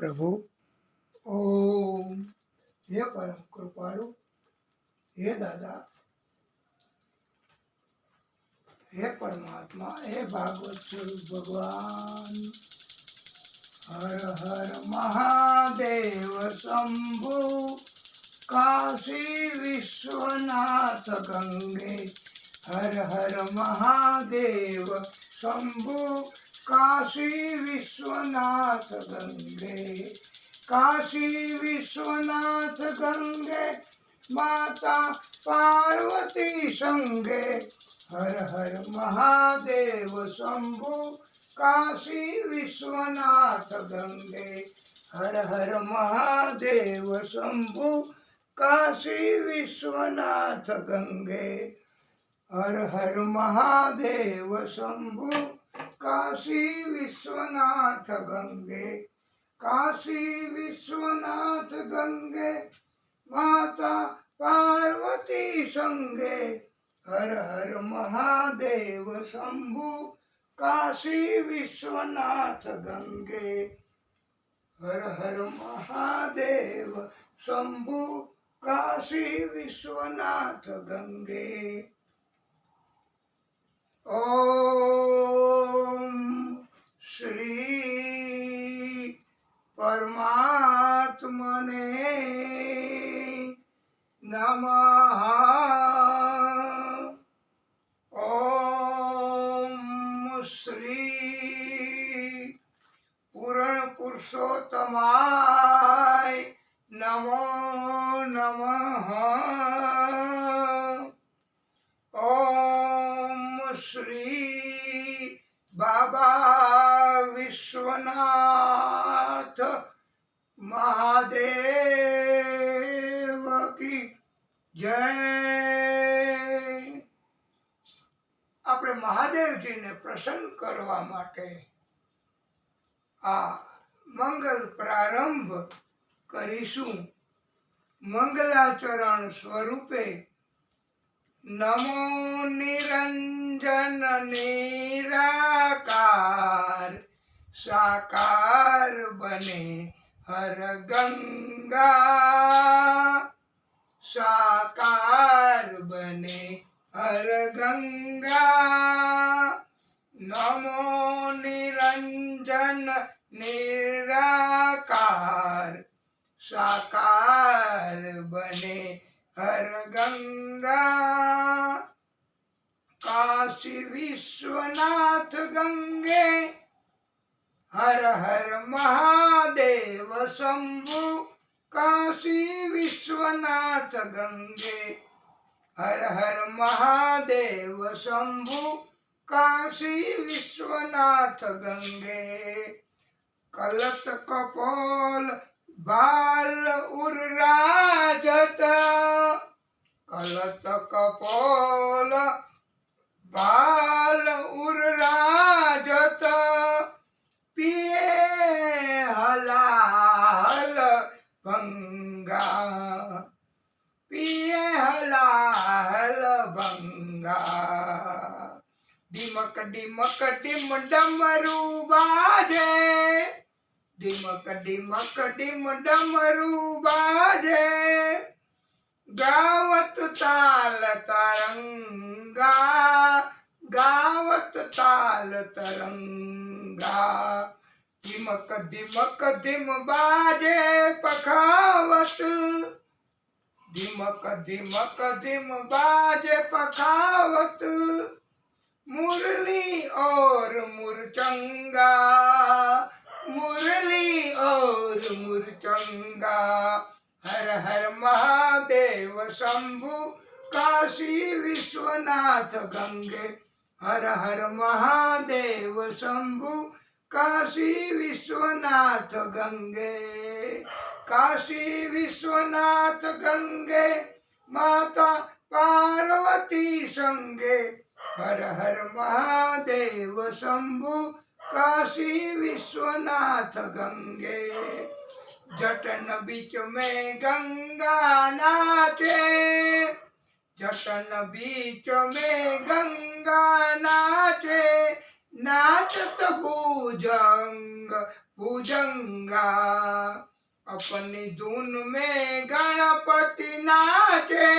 प्रभु। ओम। हे परम कृपालु, हे दादा, हे परमात्मा, हे भागवत स्वरूप भगवान। हर हर महादेव शंभु, काशी विश्वनाथ गंगे। हर हर महादेव शंभु, काशी विश्वनाथ गंगे। काशी विश्वनाथ गंगे, माता पार्वती संगे। हर हर महादेव शंभु, काशी विश्वनाथ गंगे। हर हर महादेव शंभु, काशी विश्वनाथ गंगे। हर हर महादेव शंभु, काशी विश्वनाथ गंगे। काशी विश्वनाथ गंगे, माता पार्वती संगे। हर हर महादेव शंभु, काशी विश्वनाथ गंगे। हर हर महादेव शंभु, काशी विश्वनाथ गंगे। ओम श्री परमात्मने नमः। ओम श्री पूर्ण पुरुषोत्तमाय नमो नमः। ओम श्री बाबा विश्वनाथ महादेव की जय। આપણે મહાદેવજીને પ્રસન્ન કરવા માટે આ મંગલ પ્રારંભ કરીશું। મંગલાચરણ સ્વરૂપે નમો નિરંજન નિરાકાર, સાકાર બને હર ગંગા। સાકાર બને हर गंगा। नमो निरंजन निराकार, साकार बने हर गंगा। काशी विश्वनाथ गंगे, हर हर महादेव शंभु, काशी विश्वनाथ गंगे। हर हर महादेव शंभु, काशी विश्वनाथ गंगे। कलत कपोल बाल उर्राजत, कलत कपोल बाल उर्राजत। पिए हलाल गंगा, पिए हलाल गंगा। डिमक डिमक डिम डमरू बाजे, डिमक डिमक डिम डमरू बाजे। गावत ताल तरंगा, गावत ताल तरंगा। डिमक डिमक डिम बाजे पखावत, धिमक धिमक धिम बाजे पखावत। मुरली और मुरचंगा, मुरली और मुरचंगा। हर हर महादेव शंभु, काशी विश्वनाथ गंगे। हर हर महादेव शंभु, काशी विश्वनाथ गंगे। काशी विश्वनाथ गंगे, माता पार्वती संगे। हर हर महादेव शंभु, काशी विश्वनाथ गंगे। जटन बीच में गंगा नाचे, जटन बीच में गंगा नाचे। नाचत भुजंग भुजंगा। अपनी धुन में गणपति नाचे,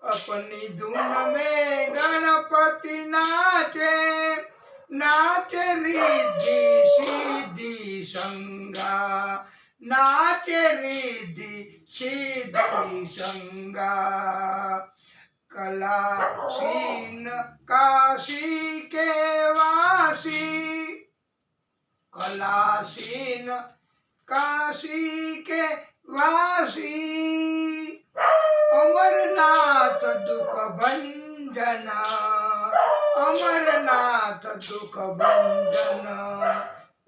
अपनी धुन में गणपति नाचे, नाचे रिद्धि सिद्धि संगा, नाचे रिद्धि सिद्धि संगा। कलासीन काशी के वासी, कलासीन काशी के वासी, अमरनाथ दुख भंजन, अमरनाथ दुख भंजन।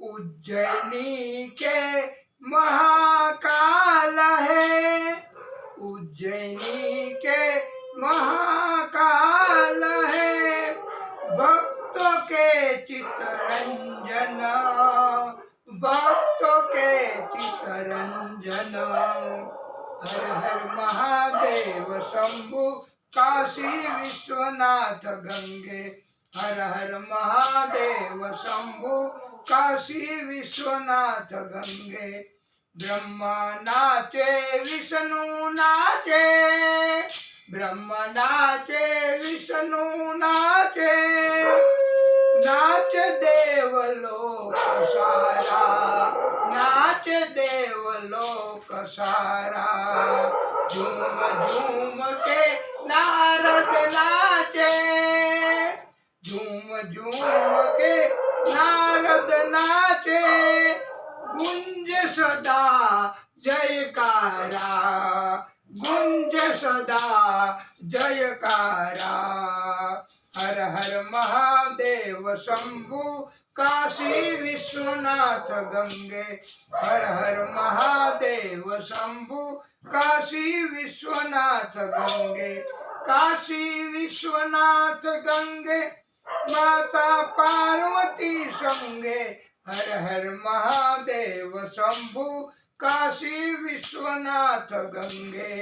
उज्जैनी के महाकाल है, उज्जैनी के महाकाल है। भक्तों के चित्तरंजन, भक्तों के चित्तरंजन। हर हर महादेव शंभु काशी विश्वनाथ गंगे, हर हर महादेव शंभु काशी विश्वनाथ गंगे। ब्रह्मा नाचे विष्णु नाचे, ब्रह्मा नाचे विष्णु नाचे, नाच देवलोक सारा, नाच देवलोक सारा। झूम झूम के नारद नाचे, झूम झूम के नारद नाचे। गुंज सदा जयकारा, गुंज सदा जयकारा। हर हर महादेव शंभु काशी विश्वनाथ गंगे, हर हर महादेव शंभु काशी विश्वनाथ गंगे। काशी विश्वनाथ गंगे, माता पार्वती संगे, हर हर महादेव शंभु काशी विश्वनाथ गंगे।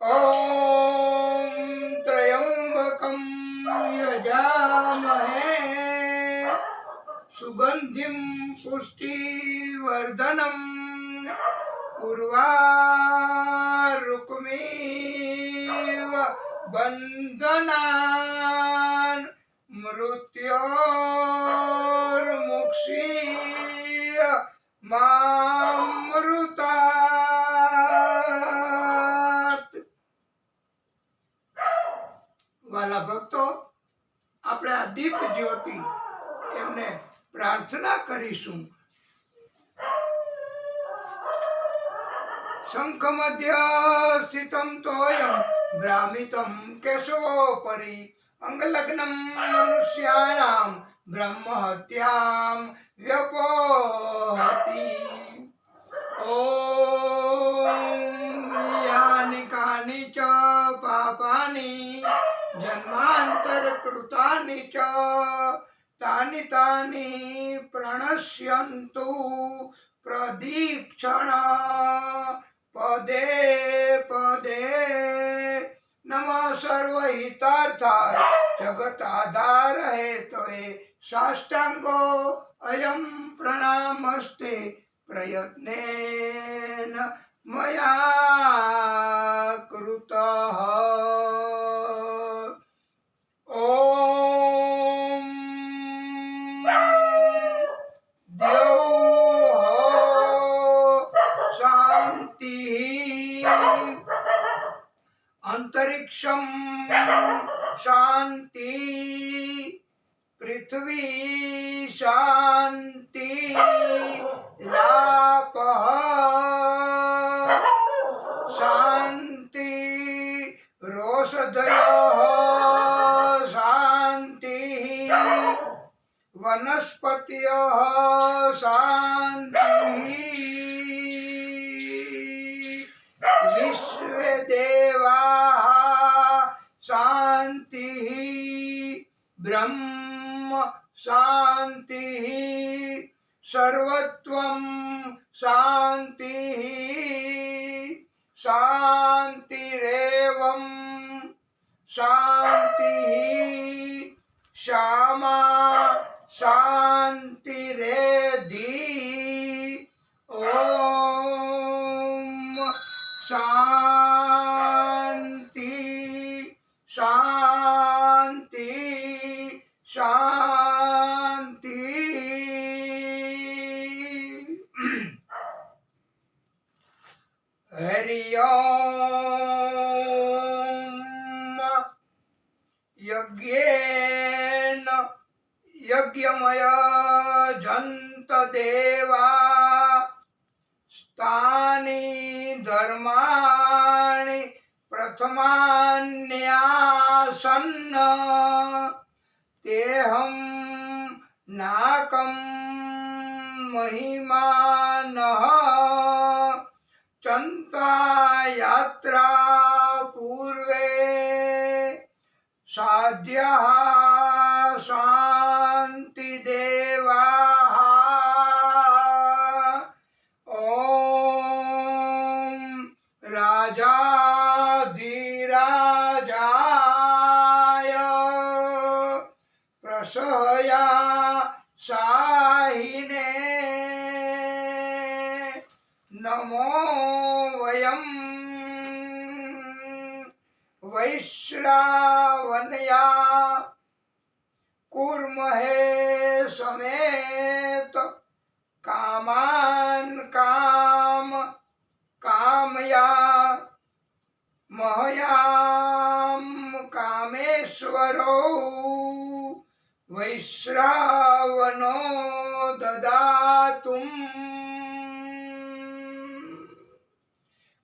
ओम त्र्यंबकं यजामहे सुगंधिं पुष्टिवर्धनम् उर्वारुकमेव बन्धनान् मृत्योर्मुक्षीय मामृतात्। વાલા ભક્તો, આપણે આ દીપ જ્યોતિ એમને પ્રાર્થના કરીશું। શંખ મધ્ય સ્થિતમ તોયમ ભ્રામિતમ કેશવોપરી, અંગલગ્નમ મનુષ્યાણામ બ્રહ્મહત્યામ વ્યપોહતિ। ઓમ યાનિ કાનિ ચ પાપાનિ જન્માંતર કૃતાનિ ચ તાનિ તાનિ પ્રણશ્યन्तु પ્રદીક્ષણ પદે પદે। નમઃ સર્વહિતાર્થાય જગતાધાર હેતવે સાષ્ટાંગો અયમ પ્રણામસ્તે પ્રયત્નેન મયા કૃતઃ। ઓમ શાંતિ। अंतरिक्षं शांति, पृथ्वी शांति, रापः शांति, रोषधयः शांति, वनस्पतयः शांति। विश्वदेवा शांति, ब्रह्म शांति। શાંતિ શાંતિ શાંતિ. હરિ ઓમ. યજ્ઞેન યજ્ઞમય જંત દેવા સ્થાની ધર્માણિ પ્રથમાન્યાસન્ન તેહં નાકં મહિમાનઃ ચંતા યાત્રા પૂર્વે સાધ્યઃ શાંતિ દેવાઃ. ઓમ રાજાધિરાજાય પ્રસહયા શાહિને નમો વયમ વૈશ્રાવણયા કુર્મહે સમેત કામાન કામયા મહયામ કામેશ્વરો વૈશ્રાવનો દદાતુમ.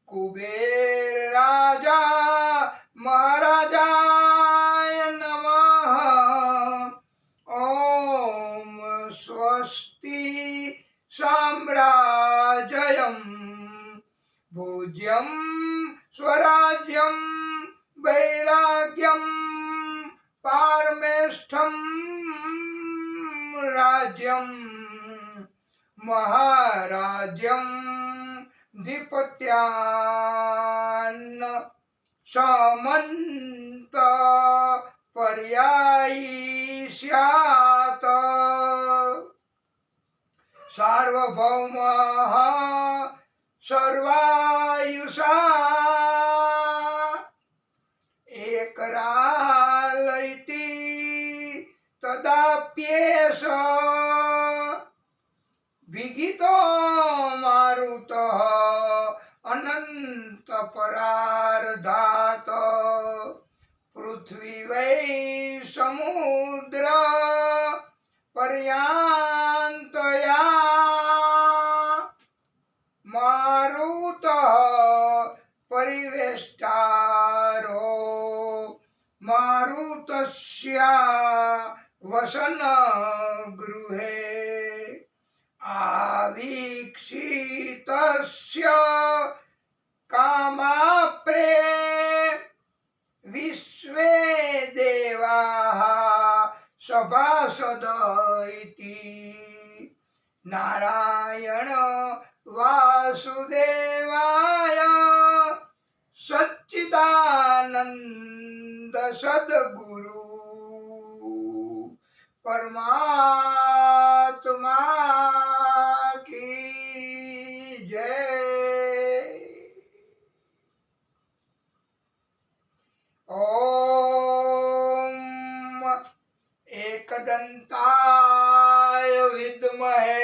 કુબેર રાજા મહારાજાય નમઃ. ઓમ સ્વસ્તિ સામ્રાજ્યમ ભોજ્યમ સ્વરાજ્યમ વૈરાગ્યમ પારમેષ્ઠમ રાજ્યમ મહારાજ્યમ ધિપત્યાન સમંત પર્યાયી સ્યાત. સાર્વભૌમઃ સર્વાયુષા એકરાલયતિ તદાપ્યેષ વિગીતો મારુતઃ અનંત પરાર્ધાત. પૃથ્વી વૈ સમુદ્ર પર્યાંતયા મારુતઃ પરિવેષ્ટારો મારુતસ્યા વસન ગૃહે આવીક્ષિતસ્ય કામાપ્રે વિશ્વે દેવાઃ સભાસદ ઇતિ. નારાયણ વાસુદેવાય સચ્ચિદાનંદ સદગુરુ પરમાત્મા કી જય. ઓમ एकदन्ताय विद्महे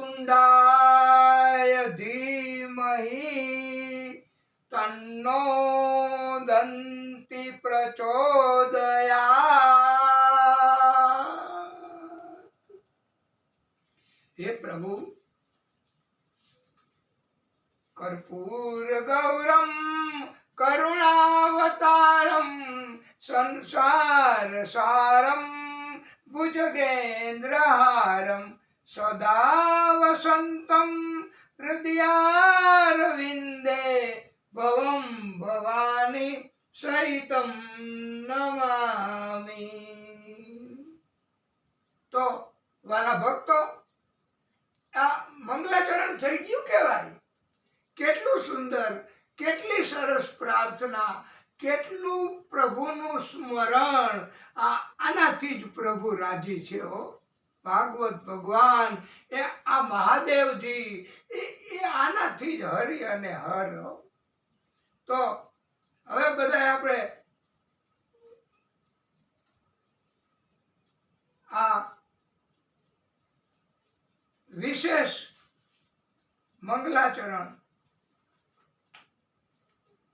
वक्रतुण्डाय धीमहि तन्नो दन्ति प्रचोदयात्. हे प्रभु, कर्पूर गौरम करुणावतारम संसार सारम भुजगेन्द्रहारम सदा वसंतम हृदयारविंदे भवम भवानी सहितम नमामि. तो वाला भक्तो आ मंगलाचरण થઈ ગયું કહેવાય. કેટલું સુંદર, કેટલી સરસ પ્રાર્થના, કેટલું પ્રભુનું સ્મરણ. આનાથી જ પ્રભુ રાજી છે. હો ભાગવત ભગવાન એ આ મહાદેવજી એ આનાથી જ હરિ અને હર. તો હવે બધા આપણે આ વિશેષ મંગલાચરણ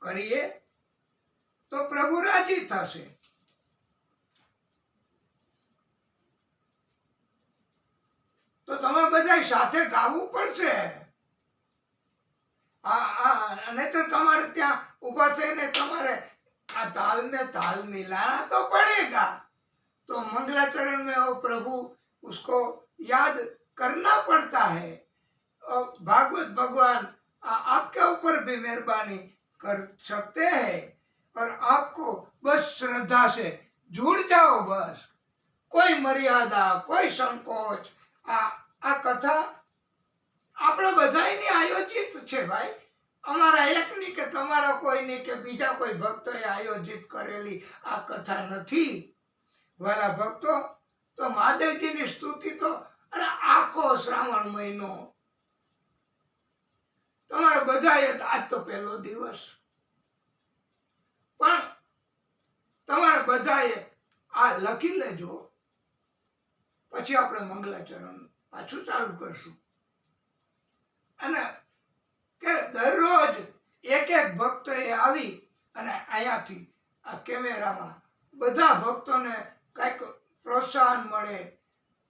કરીએ તો પ્રભુ રાજી થશે. તો તમે બધા સાથે ગાવું પડશે. અને તો તમારે ત્યાં ઊભા થઈને તમારે આ તાલ में ताल मिलाना तो पड़ेगा. तो मंगलाचरण में वो प्रभु उसको याद करना पड़ता है. और भागवत भगवान आपके ऊपर भी मेहरबानी कर सकते हैं और आपको बस श्रद्धा से जुड़ जाओ. बस कोई मर्यादा, कोई संकोच. આ કથા આપણે બધાની આયોજિત છે ભાઈ. અમારા એકની કે તમારા કોઈની કે બીજા કોઈ ભક્તોએ આયોજિત કરેલી આ કથા નથી. વાલા ભક્તો, તો મહાદેવજીની સ્તુતિ તો અને આખો શ્રાવણ મહિનો તમારે બધાએ, આજ તો પહેલો દિવસ, પણ તમારે બધાએ આ લખી લેજો. પછી આપણે મંગલાચરણ પાછું ચાલુ કરશું. અને કે દરરોજ એક એક ભક્તોએ આવી અને અહીંયાથી આ કેમેરામાં બધા ભક્તોને કંઈક પ્રોત્સાહન મળે,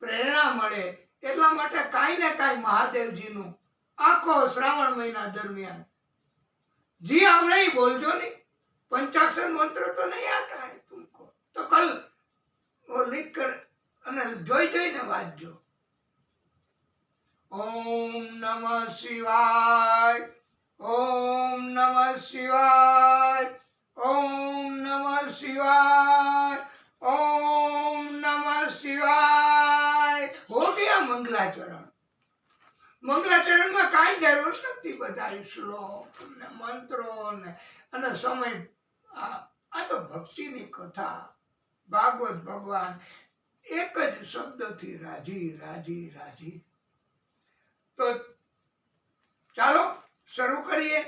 પ્રેરણા મળે, એટલા માટે કાંઈ ને કાંઈ મહાદેવજીનું આખો શ્રાવણ મહિના દરમિયાન જી આવડે ही बोलજો नहीं. पंचाक्षर मंत्र तो नहीं आता है तुमको, तो कल वो लिख कर અને જોઈ જોઈને વાંચજો. ઓમ નમઃ શિવાય, ઓમ નમઃ શિવાય, ઓમ નમઃ શિવાય, ઓમ નમઃ શિવાય. હો ગયા મંગલાચરણ. મંગલાચરણમાં કાંઈ જરૂર નથી. બધા શ્લોક ને મંત્રો ને અને સમય. આ તો ભક્તિની કથા. ભાગવત ભગવાન એક જ શબ્દથી રાજી રાજી રાજી. તો ચાલો શરૂ કરીએ.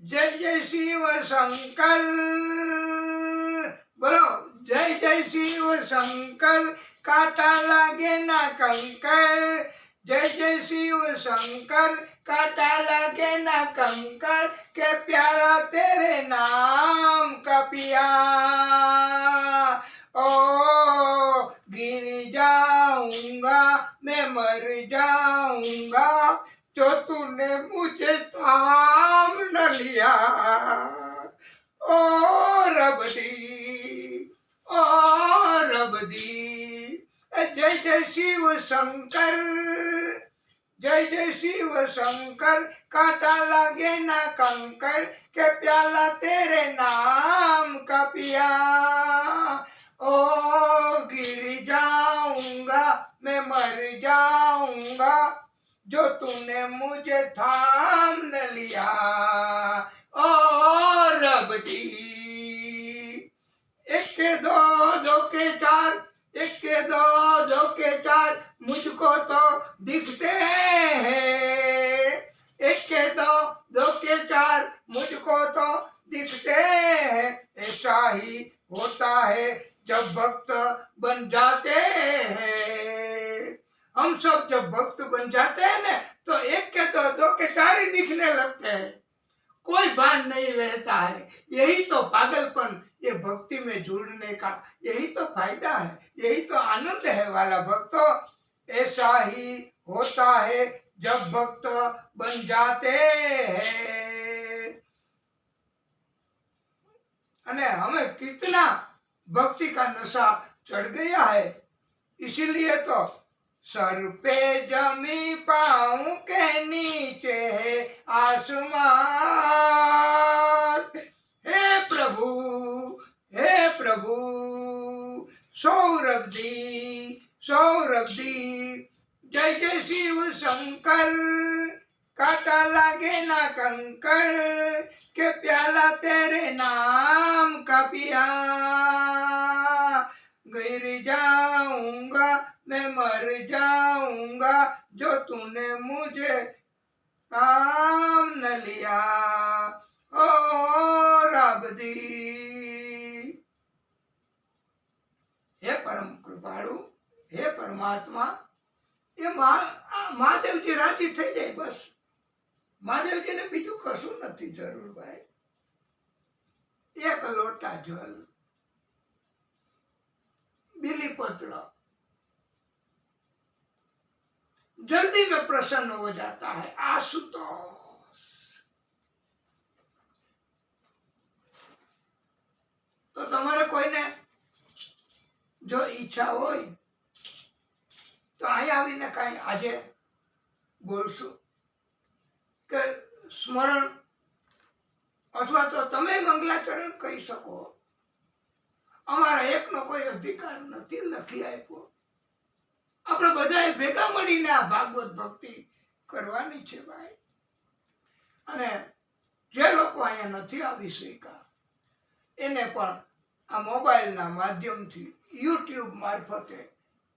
જય જય શિવ શંકર, બોલો જય જય શિવ શંકર, કાંટા લાગે ના કંકર. જય જય શિવ શંકર, कांटा लगे ना कंकर, के प्यारा तेरे नाम का पिया. ओ गिर जाऊंगा मैं मर जाऊंगा, जो तूने मुझे थाम न लिया. ओ रबदी, ओ रबदी. जय जय शिव शंकर, जय जय शिव शंकर, कांटा लगे ना कंकर, के प्याला तेरे नाम का पिया. ओ गिर जाऊंगा मैं मर जाऊंगा, जो तूने मुझे थाम न लिया. ओ रबदी. एक के दो, दो के चार, एक के दो, दो के चार, मुझको तो दिखते हैं. एक के दो, दो के चार, मुझको तो दिखते हैं. ऐसा ही होता है जब भक्त बन जाते हैं. हम सब जब भक्त बन जाते हैं ना, तो एक के दो, दो के चार ही दिखने लगते हैं. कोई भान नहीं रहता है. यही तो पागलपन, ये भक्ति में जुड़ने का यही तो फायदा है, यही तो आनंद है वाला भक्तों. ऐसा ही होता है जब भक्त बन जाते हैं. अने हमें कितना भक्ति का नशा चढ़ गया है. इसीलिए तो सर पे जमी पाँव के नीचे है आसमान. हे प्रभु, हे प्रभु, सौरभ दी, सौरभ दी. जय जय शिव शंकर, कांटा लागे ना कंकर, के प्याला तेरे नाम का पिया. गिर जाऊंगा मैं मर जाऊंगा जो तूने मुझे काम न लिया ओ राबदी। हे परम कृपाळु, हे परमात्मा, એ મહાદેવજી રાજી થઈ જાય બસ. મહાદેવજીને બીજું કશું નથી જરૂર ભાઈ. એક લોટા જલ, बिलीपत्र, जल्दी में प्रसन्न हो जाता है आशुतोष। तो तुम्हारे कोई ने जो ઈચ્છા હોય તો અહીં આવીને કાંઈ આજે બોલશું કે સ્મરણ અથવા તો તમે મંગલાચરણ કહી શકો. અમારા એકનો કોઈ અધિકાર નથી લખી આપ્યો. આપણે બધાએ ભેગા મળીને આ ભાગવત ભક્તિ કરવાની છે ભાઈ. અને જે લોકો અહીંયા નથી આવી શક્યા એને પણ આ મોબાઈલના માધ્યમથી યુટ્યુબ મારફતે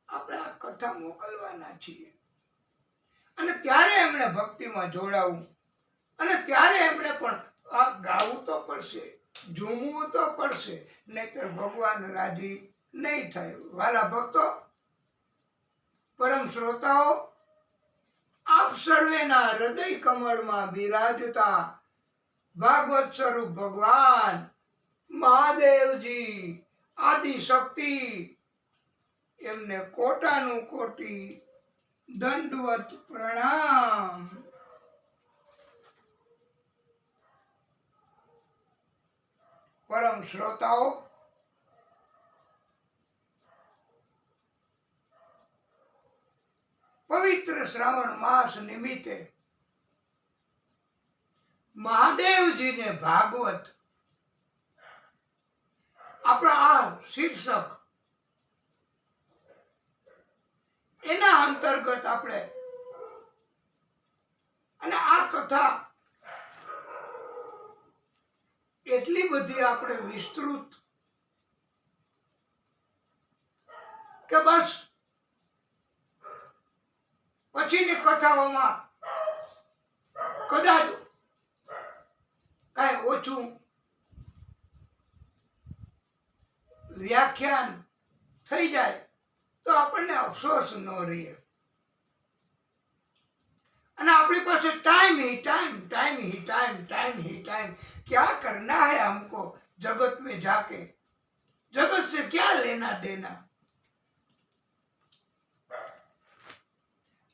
આપણે આ કથા મોકલવાના છીએ. અને ત્યારે એમણે ભક્તિમાં જોડાવું અને ત્યારે એમણે પણ આ ગાવું તો પડશે, ઝૂમવું તો પડશે, નહીતર ભગવાન રાજી નહીં થાય. વાલા ભક્તો, પરમ શ્રોતાઓ, આપ સર્વેના હૃદય કમળમાં બિરાજતા ભાગવત સ્વરૂપ ભગવાન મહાદેવજી આદિ શક્તિ એમને કોટાનું કોટી દંડવત પ્રણામ. પરમ શ્રોતાઓ, પવિત્ર શ્રાવણ માસ નિમિત્તે મહાદેવજીને ભાગવત આપણા આ શીર્ષક એના અંતર્ગત આપણે અને આ કથા એટલી બધી આપણે વિસ્તૃત કે બસ પછીની કથાઓમાં કદાચ કાંઈ ઓછું વ્યાખ્યાન થઈ જાય તો આપણને અફસોસ ન રહે. અને આપણી પાસે टाइम ही टाइम, टाइम ही टाइम, टाइम ही टाइम. क्या करना है हमको जगत में जाके, जगत से क्या लेना देना.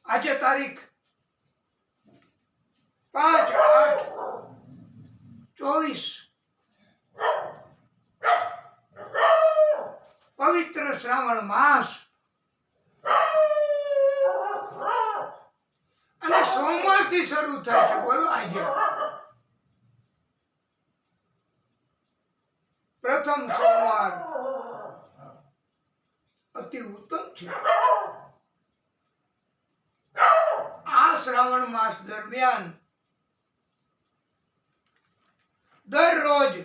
आज तारीख 5/8/24 પવિત્ર શ્રાવણ માસ અને સોમવારથી શરૂ થાય છે. બોલો, આજે પ્રથમ સોમવાર અતિ ઉત્તમ છે. આ શ્રાવણ માસ દરમિયાન દરરોજ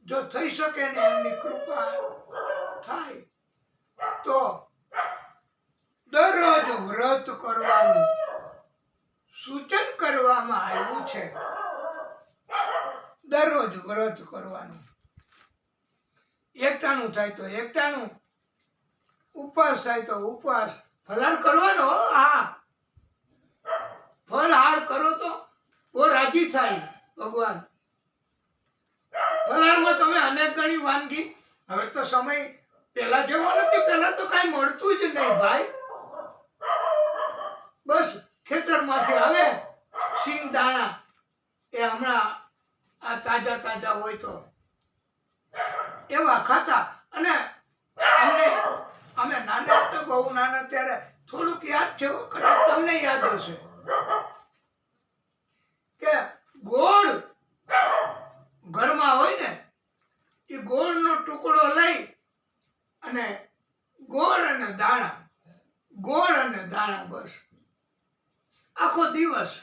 જો થઈ શકે ને એમની કૃપા થાય તો દરરોજ વ્રત કરવાનું સૂચન કરવામાં આવ્યું છે. દરરોજ વ્રત કરવાનું, એકટાણું થાય તો એકટાણું, ઉપવાસ થાય તો ઉપવાસ, ફલાર કરવાનો. હા, ફલહાર કરો તો બહુ રાજી થાય ભગવાન. ફલારમાં તમે અનેક ગણી વાનગી, હવે તો સમય પેલા જેવો નથી. પેલા તો કઈ મળતું જ નહીં ભાઈ. બસ ખેતરમાંથી આવે સિંગ દાણા, એ હમણાં આ તાજા તાજા હોય તો એવા ખાતા. અને અમે નાના હતા, બહુ નાના, ત્યારે થોડુંક યાદ છે, કદાચ તમને યાદ હશે કે ગોળ ઘરમાં હોય ને, એ ગોળનો ટુકડો લઈ અને ગોળ અને દાણા, ગોળ અને દાણા, બસ આખો દિવસ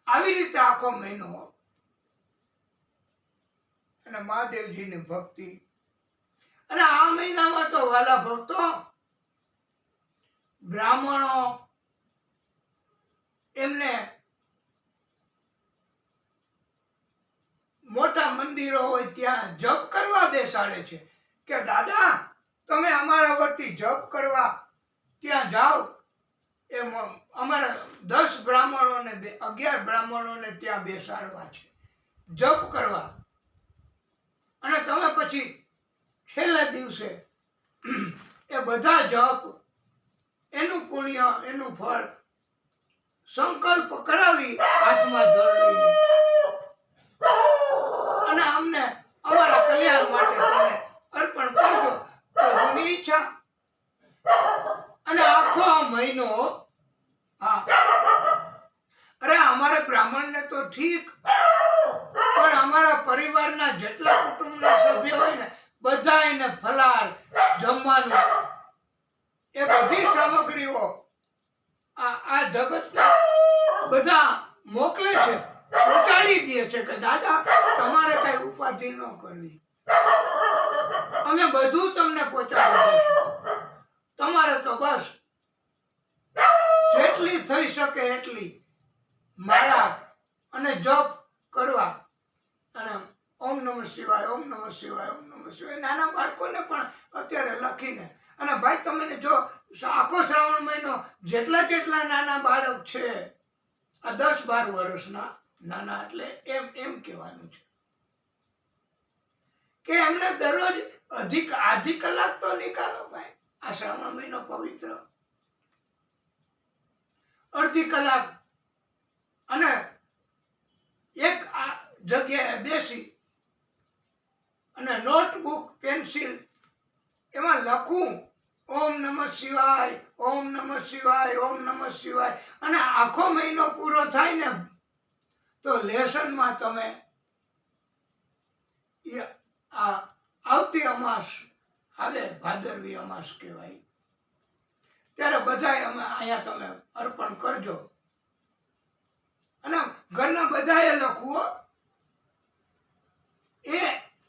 આવી રીતે આખો મહિનો અને મહાદેવજીની ભક્તિ. અને આ મહિનામાં તો વાલા ભક્તો બ્રાહ્મણો એમને મોટા મંદિરો હોય ત્યાં જપ કરવા બેસાડે છે કે દાદા તમે અમારા વતી જપ કરવા ત્યાં જાઓ. એમ અમારા 10 બ્રાહ્મણોને 11 બ્રાહ્મણોને ત્યાં બેસાડવા છે જપ કરવા. અને તમે પછી છેલ્લા દિવસે એ બધા જપ એનું પુણ્ય એનું ફળ સંકલ્પ કરાવી હાથમાં જળ લઈને અને અમને અમારા કલ્યાણ માટે તમે અર્પણ કરજો પ્રભુની ઈચ્છા. અને આખો મહિનો અરે અમારે બ્રાહ્મણને તો ઠીક, પણ અમારા પરિવારના જેટલા કુટુંબના સભ્યો હોય ને બધા એને ફલાર જમવાનું એ બધી સામગ્રીઓ આ જગતના બધા મોકલે છે, પહોંચાડી દે છે કે દાદા તમારે કઈ ઉપાધિ ન કરવી, અમે બધું તમને પહોંચાડી દઈશું. તમારે તો બસ જેટલી થઈ શકે એટલી માળા અને જપ કરવા અને ઓમ નમઃ શિવાય ઓમ નમઃ શિવાય ઓમ નમઃ શિવાય નાના બાળકોને પણ અત્યારે લખીને. અને ભાઈ તમને જો આખો શ્રાવણ મહિનો જેટલા નાના બાળક છે આ 10-12 વર્ષના નાના, એટલે એમ કહેવાનું છે કે એમને દરરોજ આધી કલાક તો નિકાલો ભાઈ. આ શ્રાવણ મહિનો પવિત્ર અડધી કલાક અને એક જગ્યાએ બેસી અને નોટબુક પેન્સિલ એમાં લખું ઓમ નમઃ શિવાય ઓમ નમઃ શિવાય ઓમ નમઃ શિવાય. અને આખો મહિનો પૂરો થાય ને તો લેસનમાં તમે આવતી અમાસ આવે, ભાદરવી અમાસ કહેવાય, ત્યારે બધાય અમે અહીંયા તમે અર્પણ કરજો. અને ઘરના બધાએ લખવું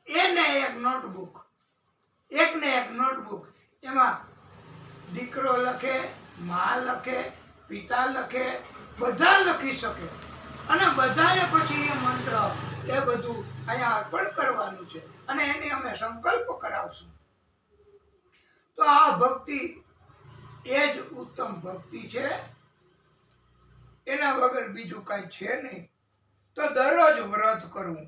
એને એક નોટબુક એમાં દીકરો લખે, મા લખે, પિતા લખે, બધા લખી શકે. અને બધાએ પછી એ મંત્ર એ બધું અહીંયા અર્પણ કરવાનું છે અને એની અમે સંકલ્પ કરાવશું. તો આ ભક્તિ એ જ ઉત્તમ ભક્તિ છે, એના વગર બીજું કઈ છે નહીં. તો દરરોજ વ્રત કરવું.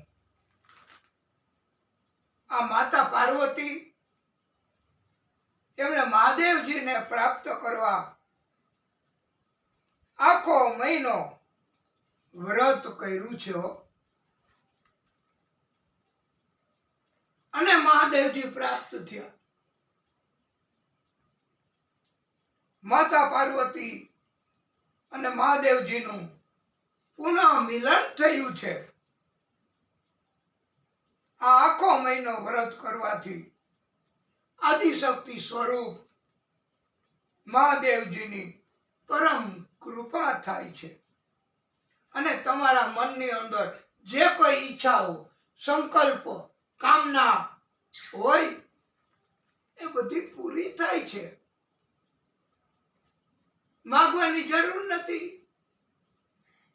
આ માતા પાર્વતી એમને મહાદેવજીને પ્રાપ્ત કરવા આખો મહિનો વ્રત કર્યું છે અને મહાદેવજી પ્રાપ્ત થયા. માતા પાર્વતી અને મહાદેવજીનું પુનઃ મિલન થયું છે. આ આખો મહિનો વ્રત કરવાથી આદિશક્તિ સ્વરૂપ મહાદેવજીની પરમ કૃપા થાય છે અને તમારા મનની અંદર જે કોઈ ઈચ્છાઓ, સંકલ્પો, કામના હોય એ બધી પૂરી થાય છે. માગવાની જરૂર નથી,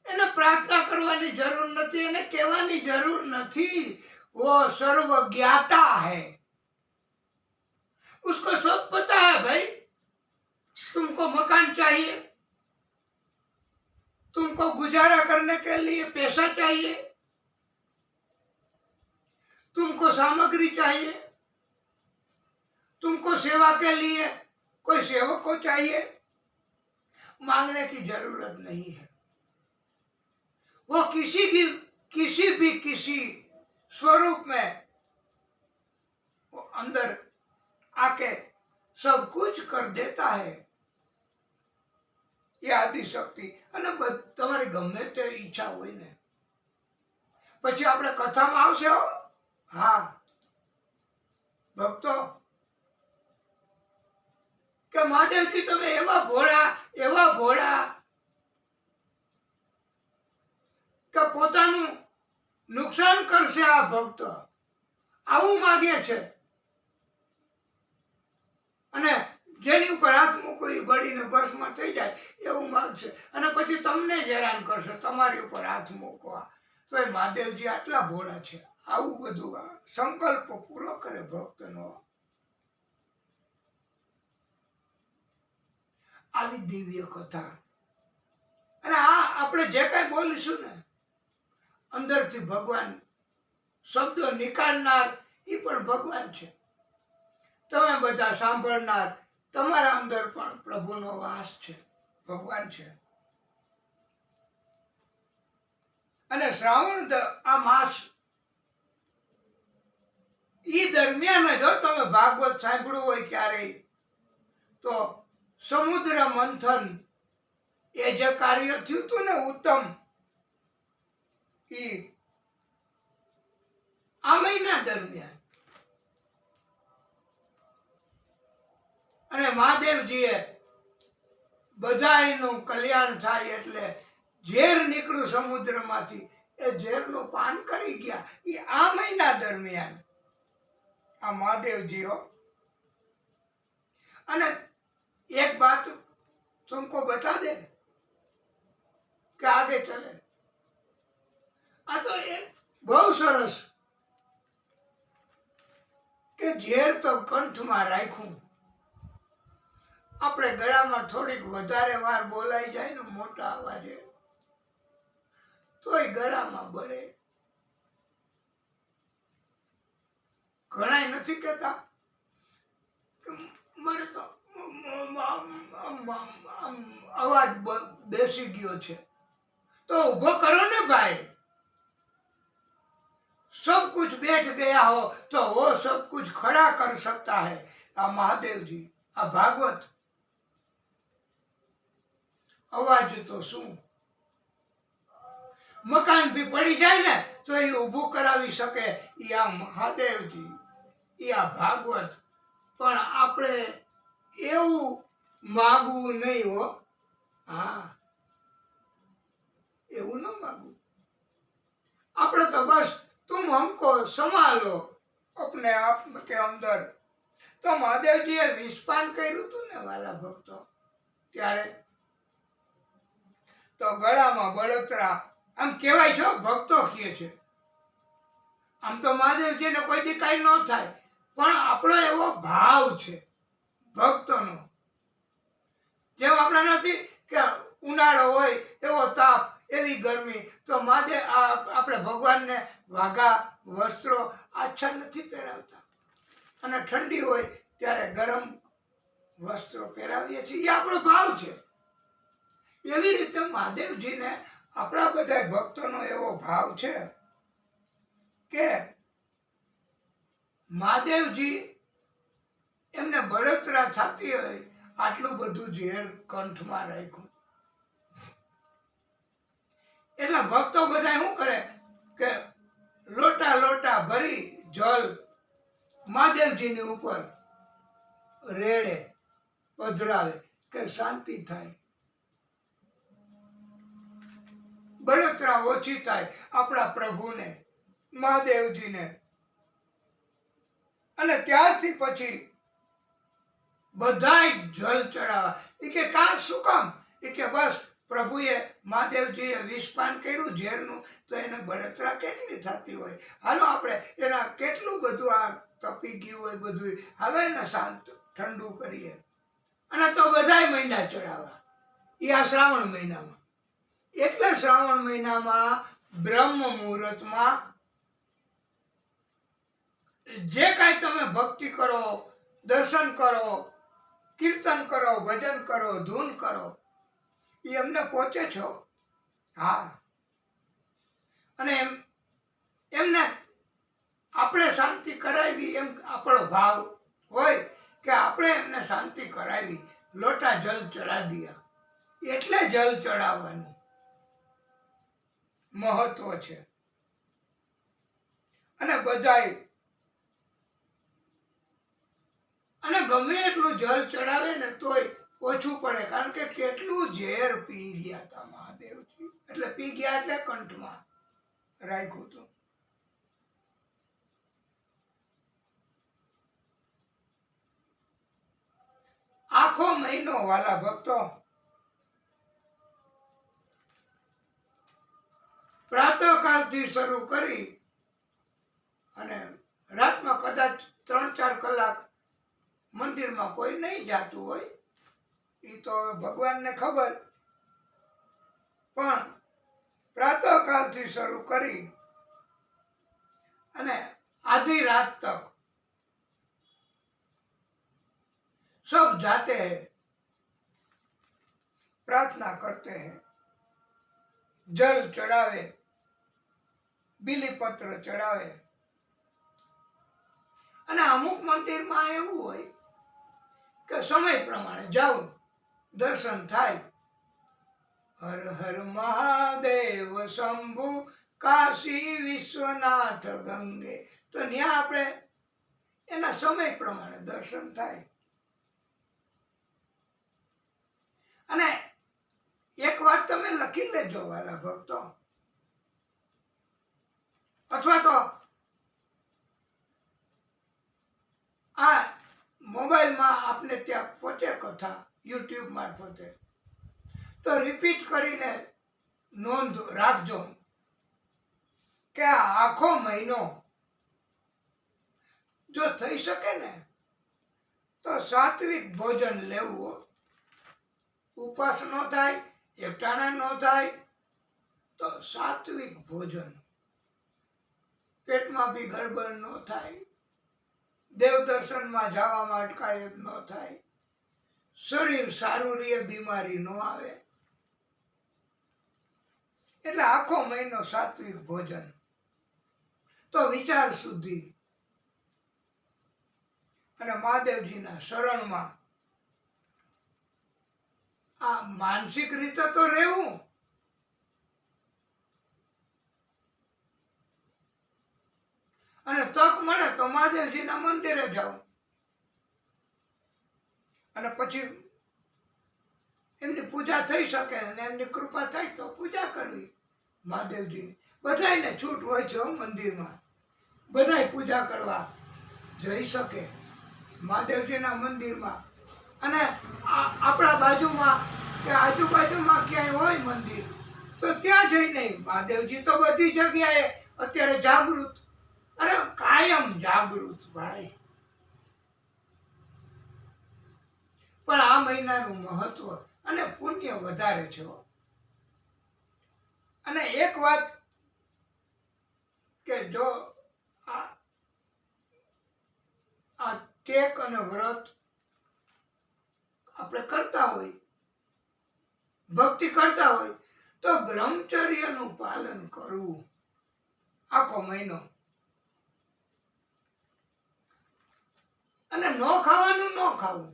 એને પ્રાર્થના કરવાની જરૂર નથી, એને કહેવાની જરૂર નથી. वो सर्व ज्ञाता है, उसको सब पता है भाई. तुमको मकान चाहिए, तुमको गुजारा करने के लिए पैसा चाहिए, तुमको सामग्री चाहिए, तुमको सेवा के लिए कोई सेवक को चाहिए, मांगने की जरूरत नहीं है. वो किसी स्वरूप में वो अंदर आके सब कुछ कर देता है. ये आदिशक्ति. અને તમારી ગમે તે ઈચ્છા હોય ને પછી આપણે કથામાં આવશે. હા ભક્તો કે મહાદેવજી તમે એવા ભોળા કે પોતાનું નુકસાન કરશે આ ભક્ત. આવું માગે છે, અને જેની ઉપર હાથ મૂકો એ બળીને ભસ્મ થઈ જાય એવું માગશે, અને પછી તમને જ હેરાન કરશે તમારી ઉપર હાથ મૂકવા. તો એ મહાદેવજી આટલા ભોળા છે. આવું બધું આ સંકલ્પ પૂરો કરે ભક્તનો. આવી દિવ્ય કથા. અને આ આપણે જે કાંઈ બોલીશું ને, અંદરથી ભગવાન શબ્દો નીકાળનાર એ પણ ભગવાન છે. તમે બધા સાંભળનાર, તમારા અંદર પણ પ્રભુનો વાસ છે, ભગવાન છે. અને શ્રાવણ આ માસ ઈ દરમિયાન જો તમે ભાગવત સાંભળ્યું હોય ક્યારેય, તો સમુદ્ર મંથન એ જે કાર્ય થયું હતું ને ઉત્તમ, ઈ આ મહિના દરમિયાન. અને મહાદેવજીએ બધાયનું કલ્યાણ થાય એટલે ઝેર નીકળ્યું સમુદ્રમાંથી, એ ઝેરનું પાન કરી ગયા. એ આ મહિના દરમિયાન આ મહાદેવજીઓ. અને એક બાત तुमको बता दे कि आगे चले. आ तो एक बहुत सरस કે ઝેર તો કંઠમાં રાખ્યું. આપણે ગળામાં થોડીક વધારે વાર બોલાઈ જાય ને મોટા અવાજે, તોય ગળામાં બળે. ઘણા નથી કહેતા કે મારે તો અવાજ બેસી ગયો છે. तो उभो करो ने भाई. सब कुछ बैठ गया हो तो वो सब कुछ खड़ा कर सकता है. आ महादेव जी, आ भागवत. अवाज तो शू, मकान भी पड़ी जाए ने तो ये उभू करावी सके. या महादेव जी, या भागवत. पण आपणे एवं मागવું नहीं हो. हाँ, એવું ન માગવું. આપણે તો બસ तुम हमको संभालो अपने आप के अंदर. तो મહાદેવજીએ વિષપાન કર્યું હતું ને વાલા ભક્તો, ત્યારે તો ગળામાં બળતરા. આમ કહેવાય છે, ભક્તો કહે છે. આમ તો મહાદેવજીને કોઈ દી કાંઈ ન થાય, પણ આપણો એવો ભાવ છે ભક્તોનો. જેમ આપણે નથી કે ઉનાળો હોય એવો તાપ, એવી ગરમી, તો મહાદેવ આપણે ભગવાનને વાઘા વસ્ત્રો આછા નથી પહેરાવતા, અને ઠંડી હોય ત્યારે ગરમ વસ્ત્રો પહેરાવીએ છીએ. એ આપણો ભાવ છે. એવી રીતે મહાદેવજીને આપણા બધા ભક્તોનો એવો ભાવ છે કે મહાદેવજી એમને બળતરા થતી હોય, આટલું બધું ઝેર કંઠમાં રાખ્યું. એટલે ભક્તો બધા શું કરે કે લોટા લોટા ભરી જલ મહાદેવજીની ઉપર રેડે, પધરાવે કે શાંતિ થાય, બળતરા ઓછી થાય આપણા પ્રભુને, મહાદેવજીને. અને ત્યારથી પછી બધાય જલ ચડાવવા. એ કે કા શું કામ? એ કે બસ પ્રભુએ મહાદેવજીએ વિષપાન કર્યું ઝેરનું, તો એને બળતરા કેટલી થતી હોય. હાલો આપણે એના કેટલું બધું આ તપી ગયું હોય બધું, હાલો એને શાંત ઠંડુ કરીએ. અને તો બધાય મહિના ચડાવવા. એ આ શ્રાવણ મહિનામાં. એટલે શ્રાવણ મહિનામાં બ્રહ્મ મુહૂર્તમાં જે કાંઈ તમે ભક્તિ કરો, દર્શન કરો, કીર્તન કરો, ભજન કરો, ધૂન કરો, એ એમને પહોંચે છો. હા, અને એમને આપણે શાંતિ કરાવી એમ આપણો ભાવ હોય કે આપણે એમને શાંતિ કરાવી, લોટા જલ ચડાવી દયા. એટલે જલ ચડાવવાનું મહત્વ છે. અને બધાય અને ગમે એટલું જલ ચડાવે ને તોય ઓછું પડે, કારણ કે કેટલું ઝેર પી ગયા હતા મહાદેવજી. એટલે પી ગયા એટલે કંઠમાં રાખ્યું હતું. આખો મહિનો વાલા ભક્તો પ્રાતઃકાલથી શરૂ કરી અને રાતમાં કદાચ 3-4 કલાક મંદિરમાં કોઈ નહીં જાતું હોય, એ તો ભગવાનને ખબર, પણ પ્રાતઃકાલથી શરૂ કરી અને आधी रात तक सब जाते हैं, प्रार्थना करते हैं, जल चढ़ावे, બીલી પત્ર ચડાવે. અને અમુક મંદિરમાં એવું હોય કે સમય પ્રમાણે જાવ, દર્શન થાય. હર હર મહાદેવ શંભુ કાશી વિશ્વનાથ ગંગે, તો ત્યાં આપણે એના સમય પ્રમાણે દર્શન થાય. અને એક વાત તમે લખી લેજો વાલા ભક્તો, અથવા તો આ મોબાઈલમાં આપને ત્યાં પહોંચે કથા યુટ્યુબ મારફતે, તો રિપીટ કરીને નોંધ રાખજો કે આ આખો મહિનો જો થઈ શકે ને તો સાત્વિક ભોજન લેવું. ઉપવાસ ન થાય, એકટાણા ન થાય, તો સાત્વિક ભોજન, પેટમાં બી ગડબડ ન થાય, દેવ દર્શનમાં જવામાં અટકાયત ન થાય, શરીર સારું રહે, બીમારી ન આવે. એટલે આખો મહિનો સાત્વિક ભોજન, તો વિચાર શુદ્ધિ અને મહાદેવજીના શરણમાં આ માનસિક રીતે તો રહેવું, અને તક મળે તો મહાદેવજીના મંદિરે જાઓ, અને પછી એમની પૂજા થઈ શકે અને એમની કૃપા થાય તો પૂજા કરવી મહાદેવજીની. બધાયને છૂટ હોય છે મંદિરમાં, બધાય પૂજા કરવા જઈ શકે મહાદેવજીના મંદિરમાં. અને આપણા બાજુમાં કે આજુબાજુમાં ક્યાંય હોય મંદિર, તો ત્યાં જઈને મહાદેવજી તો બધી જગ્યાએ અત્યારે જાગૃત, અરે કાયમ જાગૃત ભાઈ. પણ આ મહિનાનું મહત્વ અને પુણ્ય વધારે છે. અને એક વાત કે જો આ ટેક અને વ્રત આપણે કરતા હોય, ભક્તિ કરતા હોય, તો બ્રહ્મચર્યનું પાલન કરવું આખો મહિનો. અને ન ખાવાનું ન ખાવું,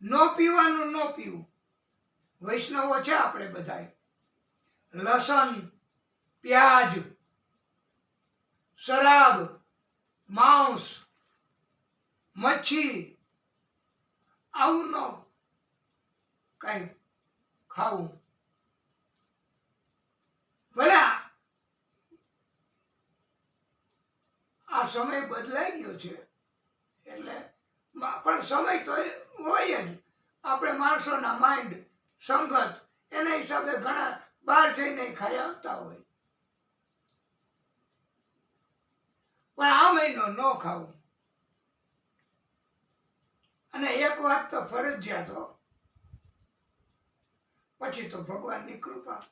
ન પીવાનું ન પીવું. વૈષ્ણવો છે આપણે બધાય, લસણ, પ્યાજ, શરાબ, માંસ, મચ્છી, આવું ન કઈ ખાવું. ભલે આ સમય બદલાઈ ગયો છે, એટલે પણ સમય તો હોય જ. આપણે માણસોના માઇન્ડ, સંગત, એના હિસાબે ઘણા બહાર જઈને ખાઈ આવતા હોય. પણ આ મહિનો ન ખાવું. અને એક વાત તો ફરજિયાત હો, પછી તો ભગવાનની કૃપા.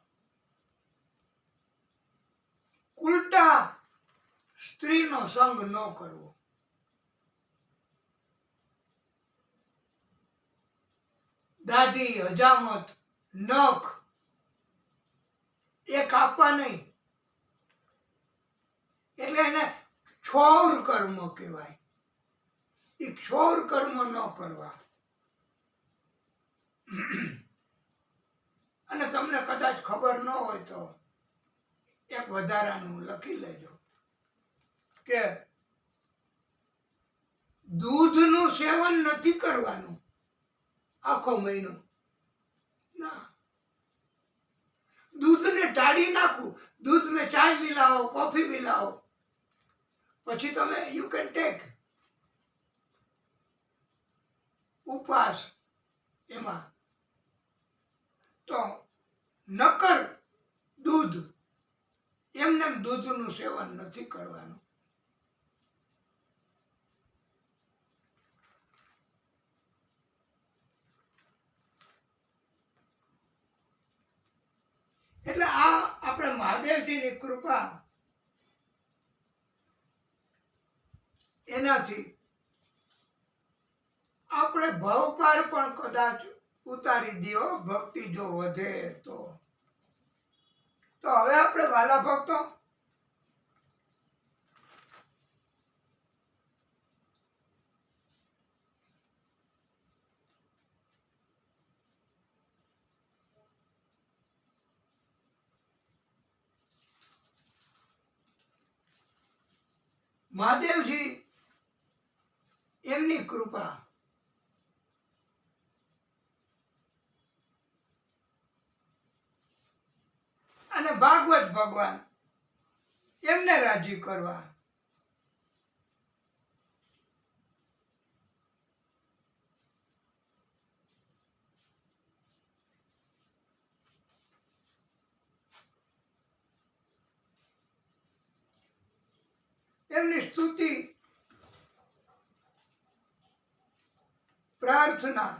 ઉલટા સ્ત્રીનો સંગ ન કરવો. દાઢી, હજામત, નખ એ કાપવા નહીં. એટલે એને ક્ષૌર કર્મ કહેવાય. એ ક્ષૌર કર્મ ન કરવા. અને તમને કદાચ ખબર ન હોય તો એક વધારાનું લખી લેજો કે દૂધનું સેવન નથી કરવાનું આખો મહિનો. ના, दूधને ટાળી નાખવું. दूध में चाय मिलाओ, कॉफी मिलाओ, પછી તમે યુ કેન ટેક ઉપવાસ એમાં તો નકર દૂધ એમને દૂધનું સેવન નથી કરવાનું. એટલે આ આપણે મહાદેવજીની કૃપા એનાથી આપણે ભવપાર પણ કદાચ ઉતારી દો ભક્તિ જો વધે તો હવે આપણે વાલા ભક્તો મહાદેવજી એમની કૃપા અને ભાગવત ભગવાન એમને રાજી કરવા એમની સ્તુતિ પ્રાર્થના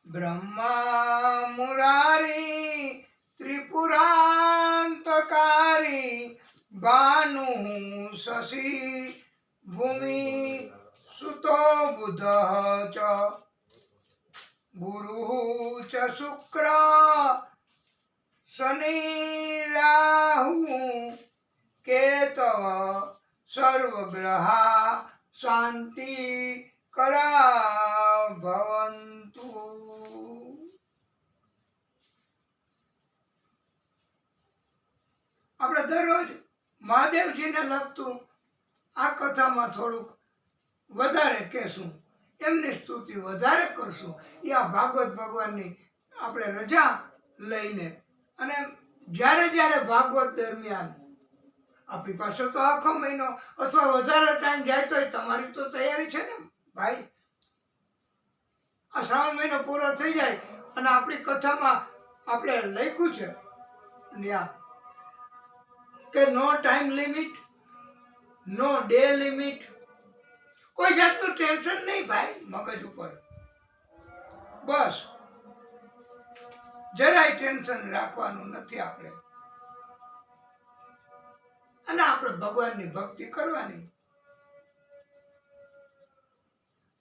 બ્રહ્મા મુરારી ત્રિપુરાંતકારી ભાનુ શશી ભૂમિ સુતો બુધ ચ ગુરુ ચ શુક્ર શનિ રાહુ કેતવ સર્વગ્રહા શાંતિ કરા ભવંતુ. આપણે દરરોજ મહાદેવજીને લગતું આ કથામાં થોડુંક વધારે કહેશું, એમની સ્તુતિ વધારે કરશું. એ આ ભાગવત ભગવાનની આપણે રજા લઈને અને જ્યારે જ્યારે ભાગવત દરમિયાન આપણી પાસે તો આખો મહિનો અથવા વધારે ટાઈમ જાય તો તમારી તો તૈયારી છે ને ભાઈ. આ શ્રાવણ મહિનો પૂરો થઈ જાય અને આપણી કથામાં આપણે લખ્યું છે ત્યાં કે નો ટાઈમ લિમિટ, નો ડે લિમિટ, કોઈ જાતનું ટેન્શન નહીં ભાઈ મગજ ઉપર. બસ જરાય ટેન્શન રાખવાનું નથી આપણે, અને આપણે ભગવાનની ભક્તિ કરવાની.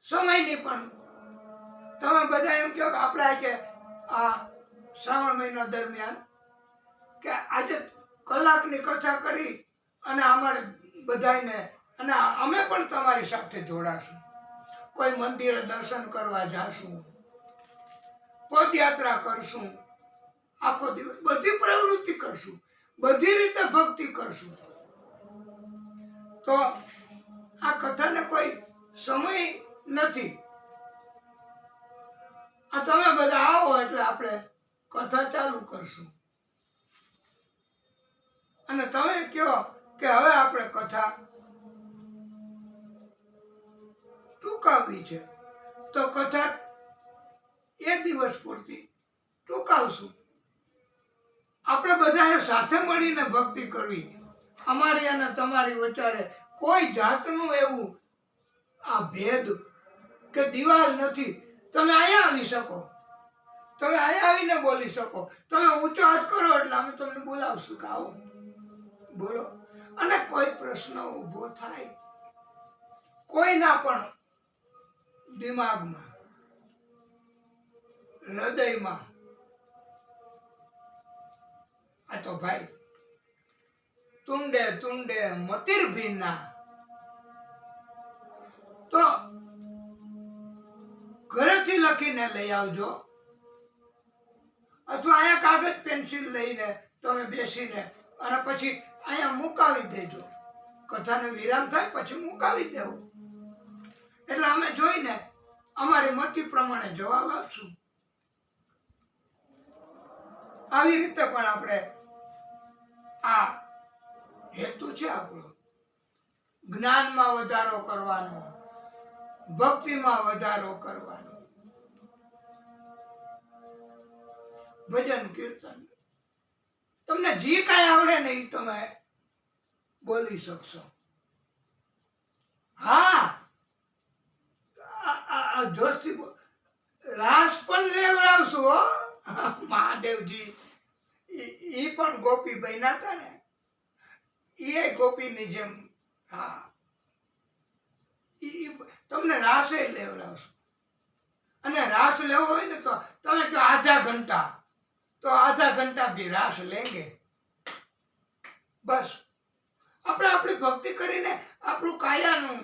સમયની પણ તમે બધા એમ કહો કે આપણે આજે આ શ્રાવણ મહિના દરમિયાન કે આજે કલાકની કથા કરી અને અમારે બધાને અને અમે પણ તમારી સાથે જોડાશું. કોઈ મંદિરે દર્શન કરવા જાશું, પદયાત્રા કરશું, આખો દિવસ બધી પ્રવૃત્તિ કરશું, બધી રીતે ભક્તિ કરશું. તો આ કથાને કોઈ સમય નથી. આ તમે બધા આવો એટલે આપણે કથા ચાલુ કરશું. અને તમે કહો કે હવે આપણે કથા ટૂંકાવવી છે તો કથા એ દિવસ પૂરતી ટૂંકાવશું. આપણે બધાએ સાથે મળીને ભક્તિ કરવી. અમારી અને તમારી વચ્ચે કોઈ જાતનું એવું આ ભેદ કે દિવાલ નથી. તમે અહીંયા આવી શકો, તમે અહીંયા આવીને બોલી શકો, તમે ઊંચો હાથ કરો એટલે અમે તમને બોલાવશું કે આવો બોલો. અને કોઈ પ્રશ્ન ઊભો થાય કોઈના પણ દિમાગમાં, હૃદયમાં, આ તો ભાઈ તુંડે તુંડે મતિર ભીના, તો ઘરેથી લખીને લઈ આવજો અથવા અહીંયા કાગળ પેન્સિલ લઈને તમે બેસીને અને પછી અહીંયા મુકાવી દેજો. કથાને વિરામ થાય પછી મુકાવી દેવું એટલે અમે જોઈને અમારી મતિ પ્રમાણે જવાબ આપશું. આવી રીતે પણ આપણે આ હેતુ છે આપણો. જ્ઞાનમાં વધારો કરવાનો, ભક્તિમાં વધારો કરવાનો, ભજન કીર્તન તમને જે કાંઈ આવડે ને એ તમે બોલી શકશો. હા, જોશથી રાસ પણ લેવડાવશું હો. મહાદેવજી ઈ પણ ગોપી બન્યા હતા ને, એ ગોપીની જેમ. હા, ઈ તમને રાસે લેવડાવશું. અને રાસ લેવો હોય ને તો તમે કહો આધા ઘંટા, તો આધા ઘંટા ભી રાસ લેંગે. બસ આપણે આપણી ભક્તિ કરીને આપણું કાયાનું,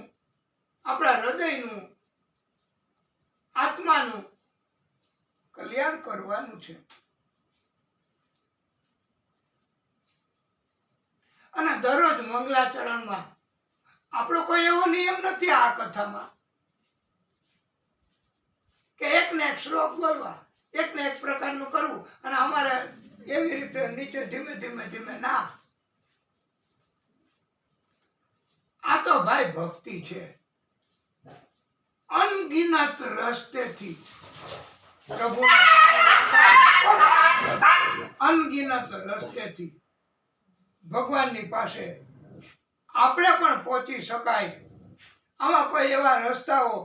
આપણા હૃદયનું, આત્માનું કલ્યાણ કરવાનું છે. અને દરરોજ મંગલાચરણમાં આપણો કોઈ એવો નિયમ નથી આ કથામાં કે એક ને એક શ્લોક બોલવા, એક ને એક પ્રકારનું કરવું અને અમારે એવી રીતે નીચે ધીમે ધીમે ધીમે. ના, આ તો ભાઈ ભક્તિ છે. અનગિનત રસ્તેથી પ્રભુ, અનગિનત રસ્તેથી ભગવાનની પાસે આપણે પણ પહોંચી શકાય. આમાં કોઈ એવા રસ્તાઓ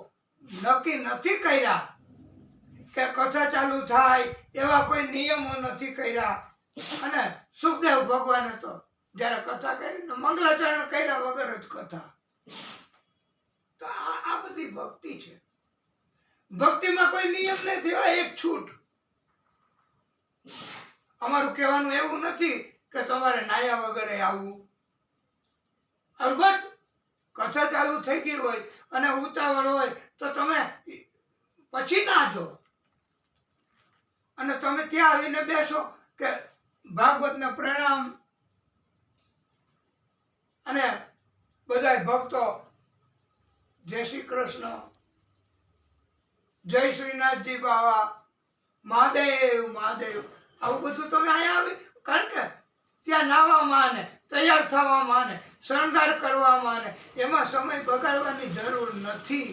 નક્કી નથી કર્યા કે કથા ચાલુ થાય એવા કોઈ નિયમો નથી કર્યા. અને સુખદેવ ભગવાને તો જ્યારે કથા કરી ને મંગલાચરણ કર્યા વગર જ કથા. તો આ બધી ભક્તિ છે. ભક્તિમાં કોઈ નિયમ નથી, એક છૂટ. અમારું કહેવાનું એવું નથી કે તમારે નાયા વગરે આવવું. અલબત્ત કથા ચાલુ થઈ ગઈ હોય અને ઉતાવળ હોય તો તમે પછી ના જો અને તમે ત્યાં આવીને બેસો કે ભાગવતને પ્રણામ અને બધા ભક્તો જય શ્રી કૃષ્ણ, જય શ્રીનાથજી બાવા, મહાદેવ મહાદેવ, આવું બધું તમે અહીંયા આવી. કારણ કે ત્યાં નાવામાં ને તૈયાર થવામાં ને શણગાર કરવામાં ને એમાં સમય બગાડવાની જરૂર નથી.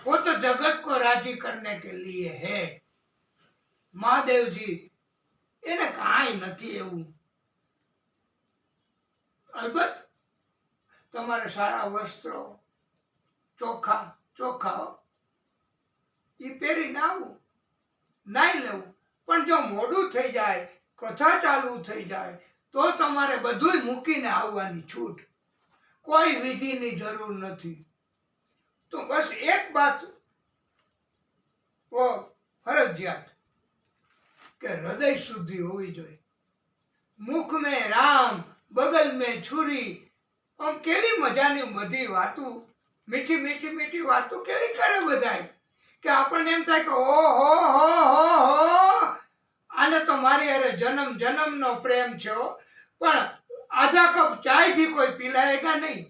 वो तो जगत को राजी करने के लिए है. મહાદેવજી એને કાંઈ નથી એવું. અલબત્ત તમારે સારા વસ્ત્રો ચોખ્ખા એ પહેરીને આવું, નાઈ લેવું. પણ જો મોડું થઈ જાય, કથા ચાલુ થઈ જાય તો તમારે બધું મૂકીને આવવાની છૂટ. કોઈ વિધિની જરૂર નથી. તો બસ એક બાત वो फर्जियात કે હૃદય શુદ્ધિ હોવી જોઈએ. મુખ में राम, बगल में छुरी. આમ કેવી મજાની બધી વાતો, મીઠી મીઠી મીઠી વાતો કેવી કરે બધાય કે આપણને એમ થાય કે ઓ હો આને તો મારી અરે જન્મ જન્મનો પ્રેમ છે. પણ आधा कप चाय भी कोई पिलाएगा नहीं.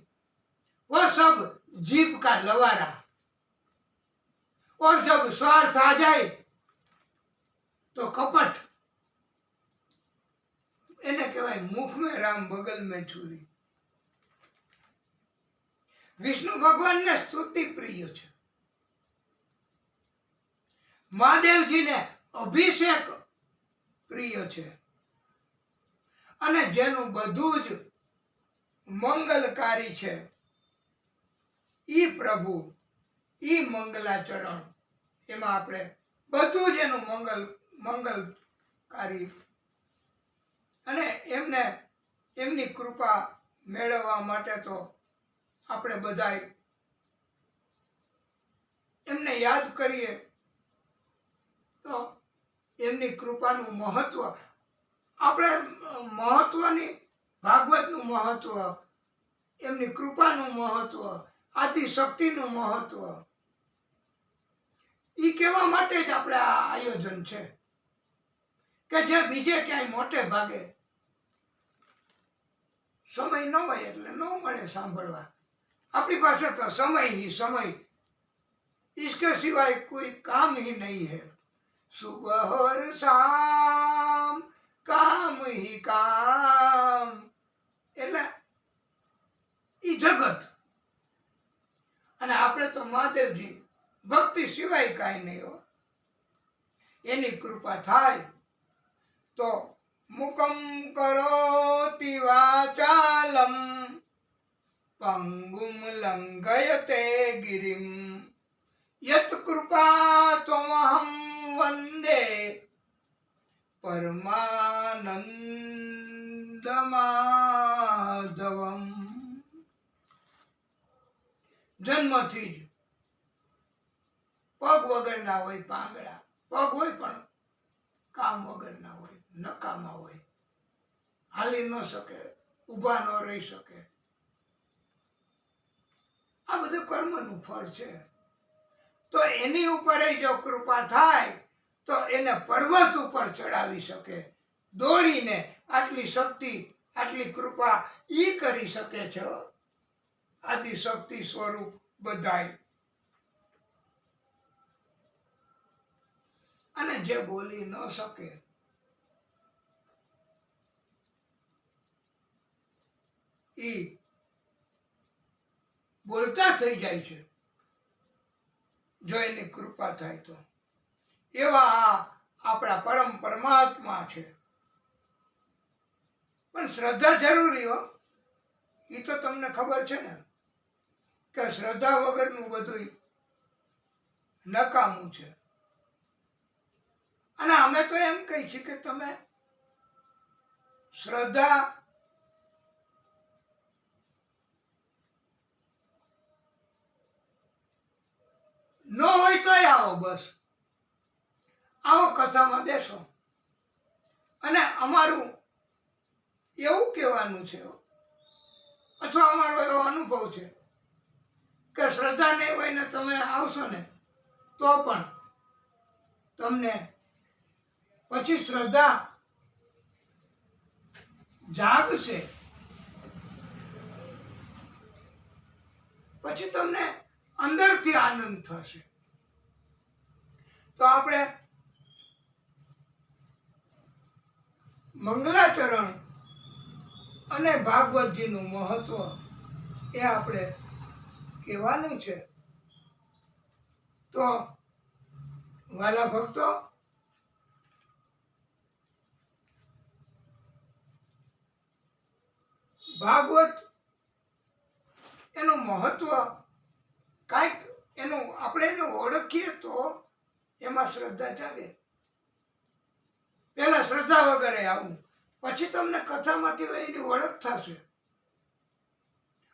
वो सब जीभ का लवारा. और जब स्वार्थ आ जाए तो कपट. એને કહેવાય મુખ में राम, बगल में छुरी. વિષ્ણુ ભગવાનને સ્તુતિ પ્રિય છે. મહાદેવજીને અભિષેક પ્રિય છે. અને જેનું બધું જ મંગલકારી છે ઈ પ્રભુ, ઈ મંગલાચરણ, એમાં આપણે બધું જ એનું મંગલકારી. અને એમને એમની કૃપા મેળવવા માટે તો આપણે બધાય એમને યાદ કરીએ તો એમની કૃપાનું મહત્વ, આપણે મહત્વની ભાગવતનું મહત્વ, એમની કૃપાનું મહત્વ, આદિશક્તિનું મહત્વ એ કહેવા માટે જ આપણે આ આયોજન છે કે જે બીજે ક્યાંય મોટે ભાગે સમય ન હોય એટલે ન મળે સાંભળવા. આપણી પાસે તો સમય ही समय, इसके सिवाय कोई काम ही नहीं है. सुबह और शाम काम ही काम. કાંઈ નહીં હો. એની કૃપા થાય તો મુકમ કરોતિ વાચાલમ પંગુમ લંઘયતે ગિરિમ યત કૃપા ત્વમહં વંદે પરમાનંદ માધવમ. જન્મથી જ પગ વગરના હોય પાંગડા, પગ હોય પણ કામ વગરના હોય, નકામા હોય, હાલી ન શકે, ઊભા ન રહી શકે. આ બધું કર્મનું ફળ છે. તો એની ઉપર જો કૃપા થાય તો એને પર્વત ઉપર ચડાવી શકે. દોડીને આટલી શક્તિ, આટલી કૃપા ઈ કરી શકે છે. આદિશક્તિ સ્વરૂપ બધાય. અને જે બોલી ન શકે ઈ બોલતા થઈ જાય છે જો એની કૃપા થાય તો. એવા આપણા પરમ પરમાત્મા છે. પણ શ્રદ્ધા જરૂરી હો. એ તો તમને ખબર છે ને કે શ્રદ્ધા વગરનું બધું નકામું છે. અને અમે તો એમ કહી છીએ કે તમે શ્રદ્ધા ન હોય તોય આવો, બસ આવો, કથામાં બેસો. અને અમારું એવું કહેવાનું છે અથવા અમારો એવો અનુભવ છે કે શ્રદ્ધા નહીં હોય ને તમે આવશો ને તો પણ તમને પછી શ્રદ્ધા જાગશે, પછી તમને અંદરથી આનંદ થશે. તો આપણે મંગલાચરણ અને ભાગવતજીનું મહત્વ એ આપણે કહેવાનું છે. તો વાલા ભક્તો, ભાગવત એનું મહત્વ કાંઈક એનું આપણે એને ઓળખીએ તો એમાં શ્રદ્ધા જાગે. પહેલા શ્રદ્ધા વગર આવું, પછી તમને કથામાંથી એની ઓળખ થશે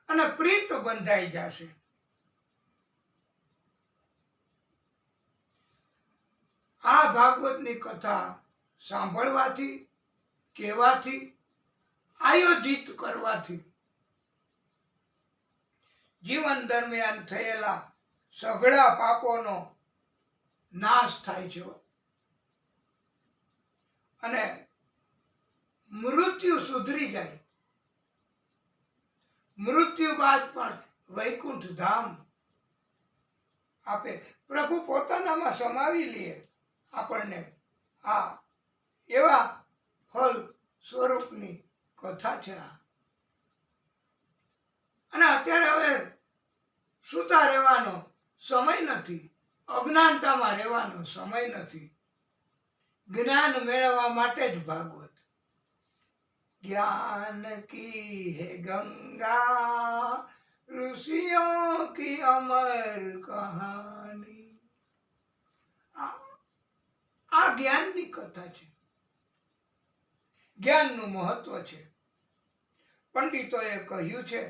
અને પ્રીત બંધાઈ જશે. આ ભાગવતની કથા સાંભળવાથી, કહેવાથી, આયોજિત કરવાથી જીવન દરમિયાન થયેલા સઘળા પાપોનો નાશ થાય છે અને મૃત્યુ સુધરી જાય. મૃત્યુ બાદ પણ વૈકુંઠ ધામ આપે પ્રભુ પોતાનામાં સમાવી લે આપણને. આ એવા ફળ સ્વરૂપની કથા છે. અને અત્યારે હવે સૂતા રહેવાનો સમય નથી, અજ્ઞાનતામાં રહેવાનો સમય નથી. જ્ઞાન મેળવવા માટે જ ભાગવત. ज्ञान की है गंगा ऋषियों की अमर कहानी. આ જ્ઞાનની કથા છે, જ્ઞાનનું મહત્વ છે. પંડિતોએ કહ્યું છે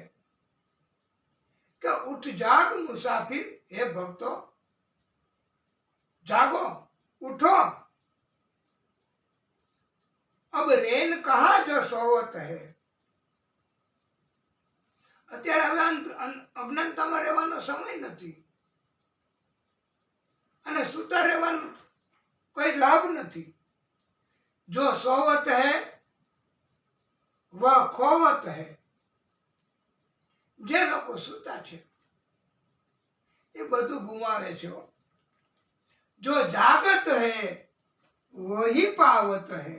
કે ઉઠ જાગ મુસાફિર, હે ભક્તો જાગો, ઉઠો. अब रेन कहा जो सोवत है. અત્યારે હવે અજ્ઞાનતામાં રહેવાનો સમય નથી અને સૂતા રહેવાનો કોઈ લાભ નથી. જો સોવત હૈ વહ ખોવત હૈ. જે લોકો સૂતા છે એ બધું ગુમાવે છે. જો જાગત હૈ વહી પાવત હૈ.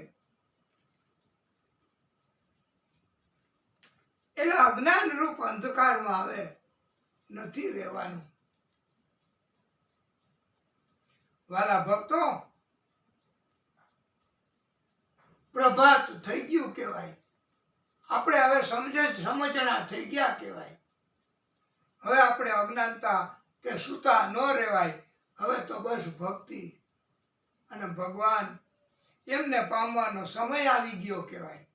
એટલે અજ્ઞાન રૂપ અંધકારમાં આવે નથી રહેવાનું. વાલા ભક્તો, પ્રભાત થઈ ગયું કહેવાય. આપણે હવે સમજણા થઈ ગયા કહેવાય. હવે આપણે અજ્ઞાનતા કે સૂતા ન રહેવાય. હવે તો બસ ભક્તિ અને ભગવાન એમને પામવાનો સમય આવી ગયો કહેવાય.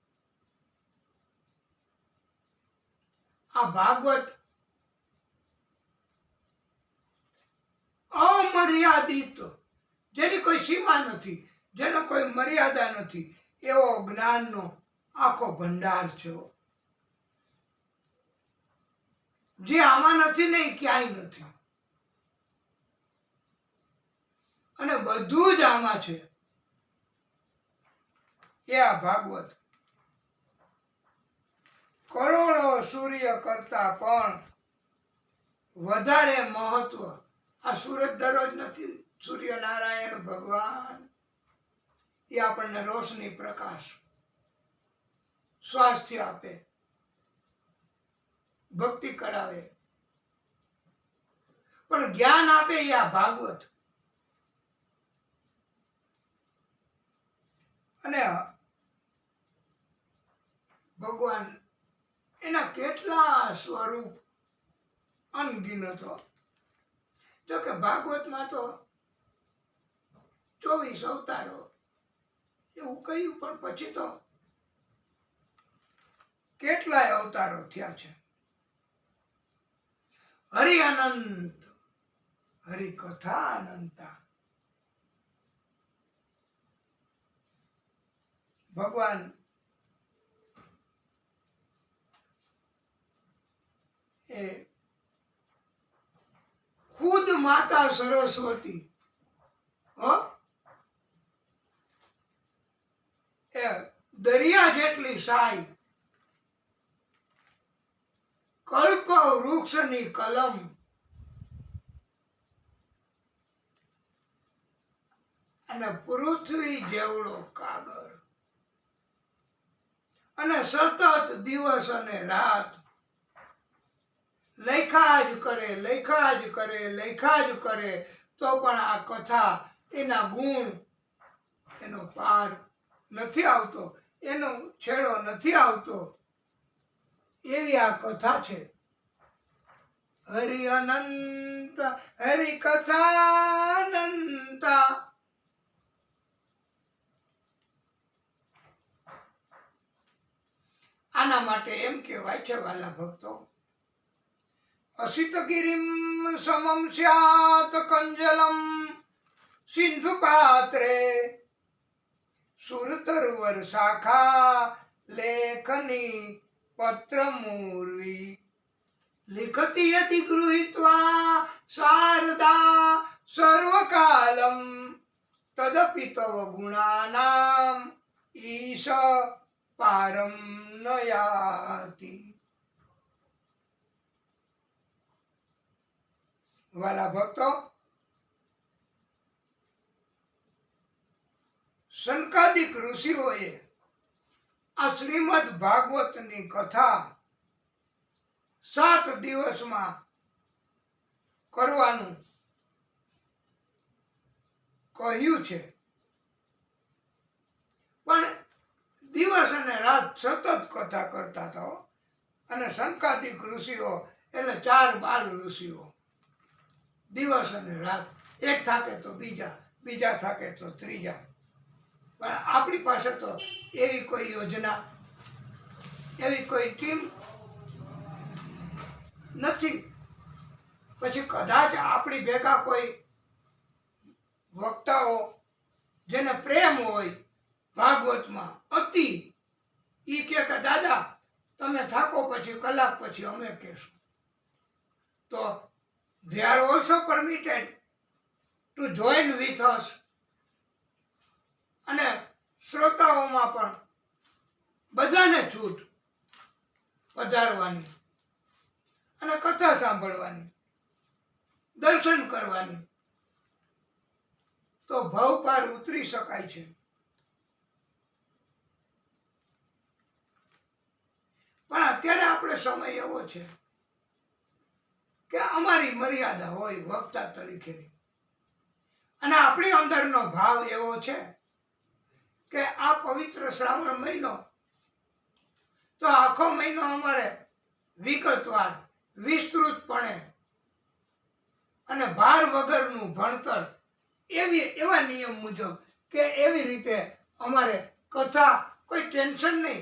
આ ભાગવત અમર્યાદિત, જેની કોઈ સીમા નથી, જેનો કોઈ મર્યાદા નથી, એવો જ્ઞાનનો આખો ભંડાર છે. જે આમાં નથી ને એ ક્યાંય નથી, અને બધું જ આમાં છે. એ આ ભાગવત કરોડો સૂર્ય કરતા પણ વધારે મહત્વ. આ સૂરજ દરરોજ નથી, સૂર્યનારાયણ ભગવાન એ આપણને રોશની, પ્રકાશ, સ્વાસ્થ્ય આપે, ભક્તિ કરાવે, પણ જ્ઞાન આપે એ આ ભાગવત. અને ભગવાન એના કેટલા સ્વરૂપ અનગિનત. જો કે ભાગવતમાં તો 24 અવતારો એવું કહ્યું, પણ પછી તો કેટલાય અવતારો થયા છે. હરિ અનંત, હરિ કથા અનંતા. ભગવાન એ ખુદ માતા સરસ્વતી એ દરિયા જેટલી સાઈ, કલ્પ વૃક્ષની કલમ, અને પૃથ્વી જેવડો કાગળ, અને સતત દિવસ અને રાત લખ્યા જ કરે, લખ્યા જ કરે, લખ્યા જ કરે, તો પણ આ કથા, એના ગુણ, એનો પાર નથી આવતો, એનો છેડો નથી આવતો. એવી આ કથા છે. હરિ અનંત, હરિ કથા અનંતા. આના માટે એમ કહેવાય છે વાલા ભક્તો, અસિતગિરિમ સમમ સ્યાત કંજલમ સિંધુ પાત્રે સુરતરુવર શાખા લેખની પત્રમૂર્વી લિખતી યતિ ગૃહીત્વા શારદા સર્વકાલમ તદપિ તવ ગુણાનામ ઈશ પારમ ન યાતિ. વાલા ભક્તો, સનકાદિક ઋષિઓએ આ શ્રીમદ ભાગવતની કથા 7 દિવસમાં કરવાનું કહ્યું છે. પણ દિવસ અને રાત સતત કથા કરતા હતા. અને સનકાદિક ઋષિઓ એટલે 4-12 ઋષિઓ, દિવસ અને રાત, એક થાકે તો બીજા, બીજા થાકે તો ત્રીજા. પણ આપણી પાસે તો એવી કોઈ યોજના, એવી કોઈ ટીમ નથી. પછી કદાચ આપણી ભેગા કોઈ વક્તાઓ જેને પ્રેમ હોય ભાગવતમાં અતિ, ઈ કે દાદા તમે થાકો પછી કલાક પછી અમે કહેશું, તો they are also permitted to join with us. અને શ્રોતાઓમાં પણ બધાને છૂટ પધારવાની અને કથા સાંભળવાની, દર્શન કરવાની, તો ભવ પાર ઉતરી શકાય છે. પણ અત્યારે આપણે સમય એવો છે કે અમારી મર્યાદા હોય વક્તા તરીકેની, અને આપણી અંદરનો ભાવ એવો છે કે આ પવિત્ર શ્રાવણ મહિનો તો આખો મહિનો અમારે વિગતવાર વિસ્તૃતપણે અને ભાર વગરનું ભણતર એવા નિયમ મુજબ કે એવી રીતે અમારે कथा कोई टेंशन नहीं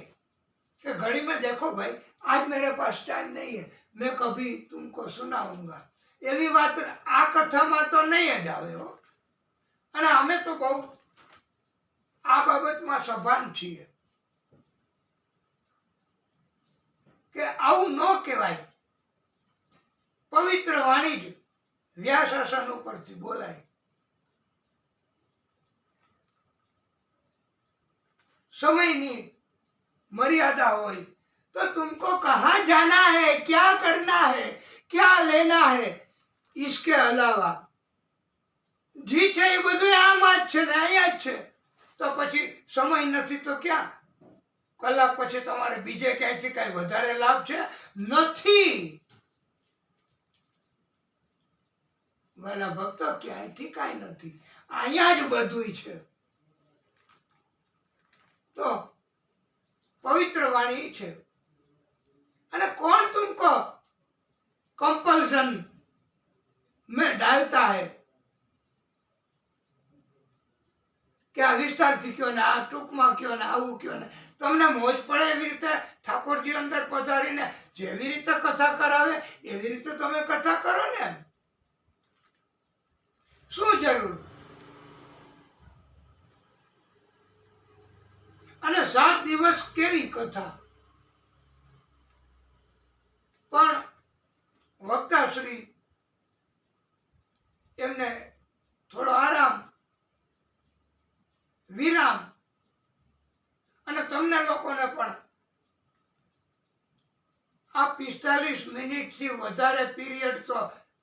कि घड़ी में देखो भाई आज मेरे पास टाइम नहीं है मैं कभी तुमको सुनाऊंगा एवी बात आ कथा में तो नहीं ज आवे हो अने अमे तो बहु आ बाबत में सभान छीए के आवुं न कहेवाय पवित्र वाणी ज व्यासासन उपरथी बोलाय समय की मर्यादा हो तो तुमको कहाँ जाना है क्या करना है क्या लेना है इसके अलावा जी छे ए बधुं आम ज छे ने अहींया ज छे तो पछी समय नथी तो क्या कलाक पछी तमारे बीजे क्यांथी काई वधारे लाभ छे नथी वाला भक्तो क्यांथी काई नथी अहींया ज बधुंय छे तो पवित्र वाणी है अने कौन तुमको कंपल्सन में डालता है क्या विस्तार थी क्यों ना टूक में क्यों ना आવું क्यों ना तमने मोज पड़े एवी रीते ठाकुरजी अंदर पधारीने जेवी रीते कथा करावे एवी रीते तमे कथा करो ने शुं जरूर અને 7 દિવસ કેવી કથા પણ વક્તાશ્રી એમને થોડો આરામ વિરામ અને તમને લોકોને પણ આ 45 મિનિટથી વધારે પીરિયડ તો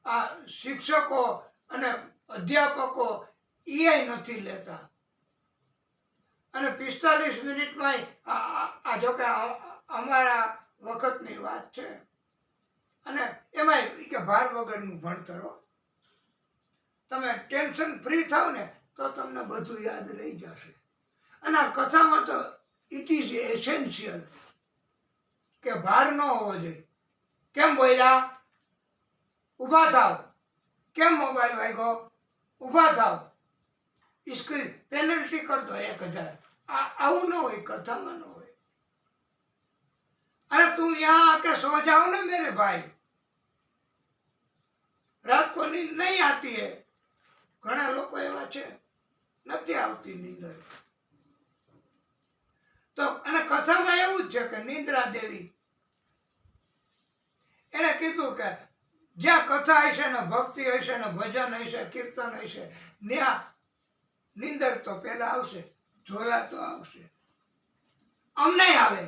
આ શિક્ષકો અને અધ્યાપકો એ નથી લેતા અને 45 મિનિટમાં આ જો કે અમારા વખતની વાત છે અને એમાં કે ભાર વગરનું ભણતર હો તમે ટેન્શન ફ્રી થાવ ને તો તમને બધું યાદ રહી જશે અને આ કથામાં તો ઇટ ઇઝ એસેન્શિયલ કે ભાર ન હોવો જોઈએ કેમ બોલ્યા ઊભા થાવ કેમ મોબાઈલ વાગ્યો ઊભા થાવ इसकी पेनल्टी कर दो 1000 आऊ न हो कथा में न हो अरे तुम यहाँ आके सो जाओ ना मेरे भाई रात को नींद नहीं आती है घना लोग एवा छे नथी आवती नींदर तो अने कथा में एवुं ज छे के निंद्रा देवी एने कीधुं के ज्यां कथा हशे ने भक्ति हशे ने भजन हशे कीर्तन हशे न्या निंदर तो पहला आवशे झोला तो आवशे अमने आवे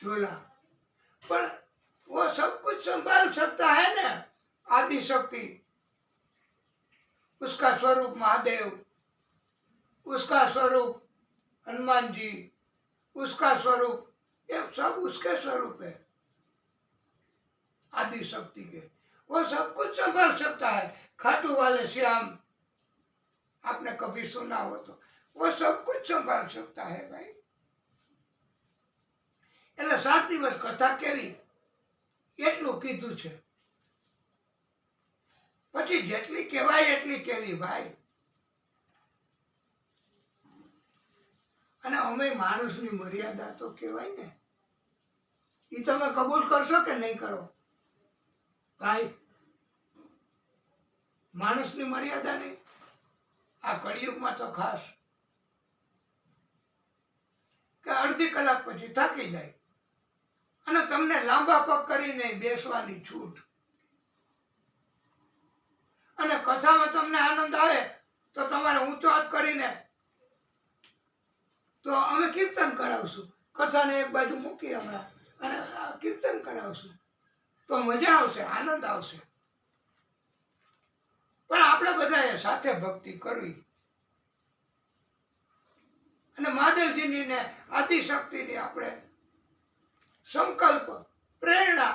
झोला पर वो सब कुछ संभाल सकता है ना आदि शक्ति उसका स्वरूप महादेव उसका स्वरूप हनुमान जी उसका स्वरूप ये सब उसके स्वरूप है आदि शक्ति के वो सब कुछ संभाल सकता है खाटू वाले श्याम आपने कभी सुना हो तो वो सब कुछ संभाल सकता है भाई એટલે 7 દિવસ કથા કેવી એટલું કીધું છે પછી જેટલી કહેવાય એટલી કેવી ભાઈ અને અમે માણસની મર્યાદા તો કહેવાય ને એ તમે કબૂલ કરશો કે નહીં કરો ભાઈ માણસની મર્યાદા નહીં आ कलियुग में तो खास के अर्धी कलाक पछी थाकी जाए अने तमने लांबा पग करीने बेसवानी छूट अने कथा में तमने आनंद आवे तो तमारे ऊंचो हाथ करीने तो अमे कीर्तन करावशुं कथा ने एक बाजू मूकी हमणां अने कीर्तन करावशुं तो मजा आवशे आनंद आवशे पण आपणे बधाए साथे भक्ति करवी अने महादेवजीनी ने आदिशक्तिनी आपणे संकल्प प्रेरणा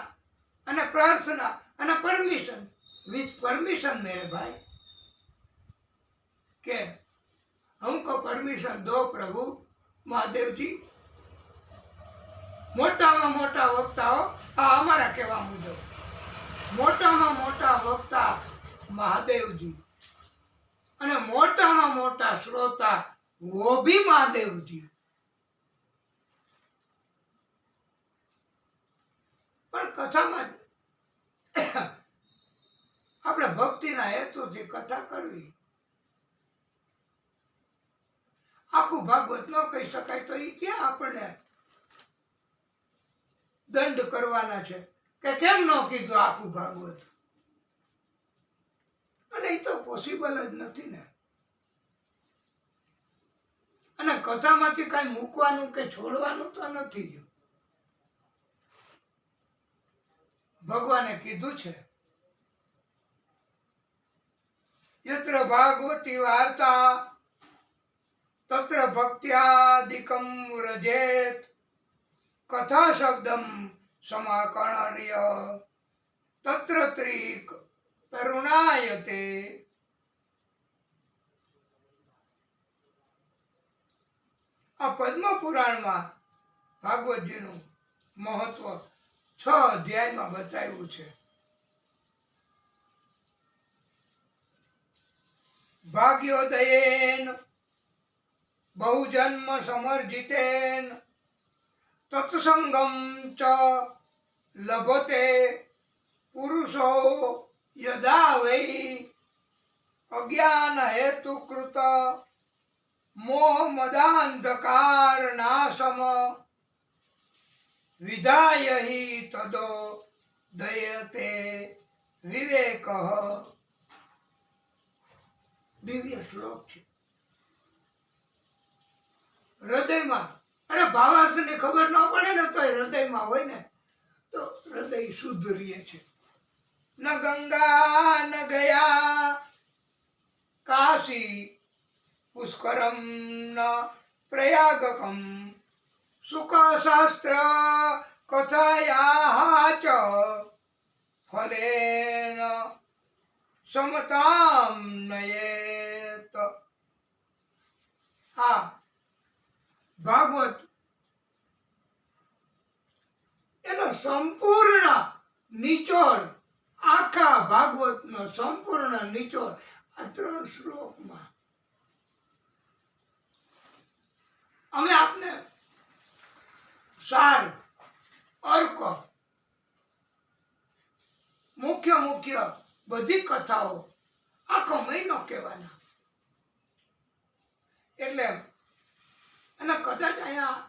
अने प्रार्थना अने परमिशन विथ परमिशन मेरे भाई કે हमको परमिशन दो प्रभु महादेव जी, મોટામાં મોટા વક્તાઓ આ અમારા કહેવા મુજબ મોટામાં મોટા વક્તા મહાદેવજી અને મોટામાં મોટા શ્રોતા वो भी મહાદેવજી. પણ કથામાં આપણે ભક્તિના હેતુથી કથા કરવી, આખું ભાગવત ન કહી શકાય તો એ ક્યાં આપણને દંડ કરવાના છે કે કેમ ન કીધું આખું ભાગવત? અને એ તો પોસિબલ જ નથી ને. અને કથામાંથી કઈ મૂકવાનું કે છોડવાનું તો નથી જ. ભગવાને કીધું છે યત્ર ભાગવતી વાર્તા તત્ર ભક્ત્યાદિકમ વ્રજેત કથા શબ્દમ સમાકર્ણ્ય તત્ર ત્રિક તરુણાયતે. આ પદ્મ પુરાણમાં ભાગવતજીનું મહત્વ 6 અધ્યાયમાં બતાવ્યું છે. ભાગ્યોદયેન બહુજન્મ સમર્જિતેન તત્સંગમ ચ લભતે પુરુષો યદા વૈ અજ્ઞાન હેતુકૃત મોહ મદાંધકાર નાશમ વિધાય હિ તદો દયતે વિવેક. દિવ્ય શ્લોક છે. હૃદયમાં અરે ભાવાર્થની ખબર ન પડે ને તો હૃદયમાં હોય ને તો હૃદય શુદ્ધ રહે છે. ન ગંગા ન ગયા કાશી પુષ્કરમ ન પ્રયાગકમ સુખ શાસ્ત્ર કથાયા ચ ફલેન સમતામ નયેત. આ ભાગવત એનો સંપૂર્ણ નિચોડ, આખા ભાગવતનો સંપૂર્ણ નિચોડ આ 3 શ્લોકમાં. અમે આપને સાર અર્ક મુખ્ય બધી કથાઓ આખો મહિનો કહેવાના. એટલે અને કદાચ અહીંયા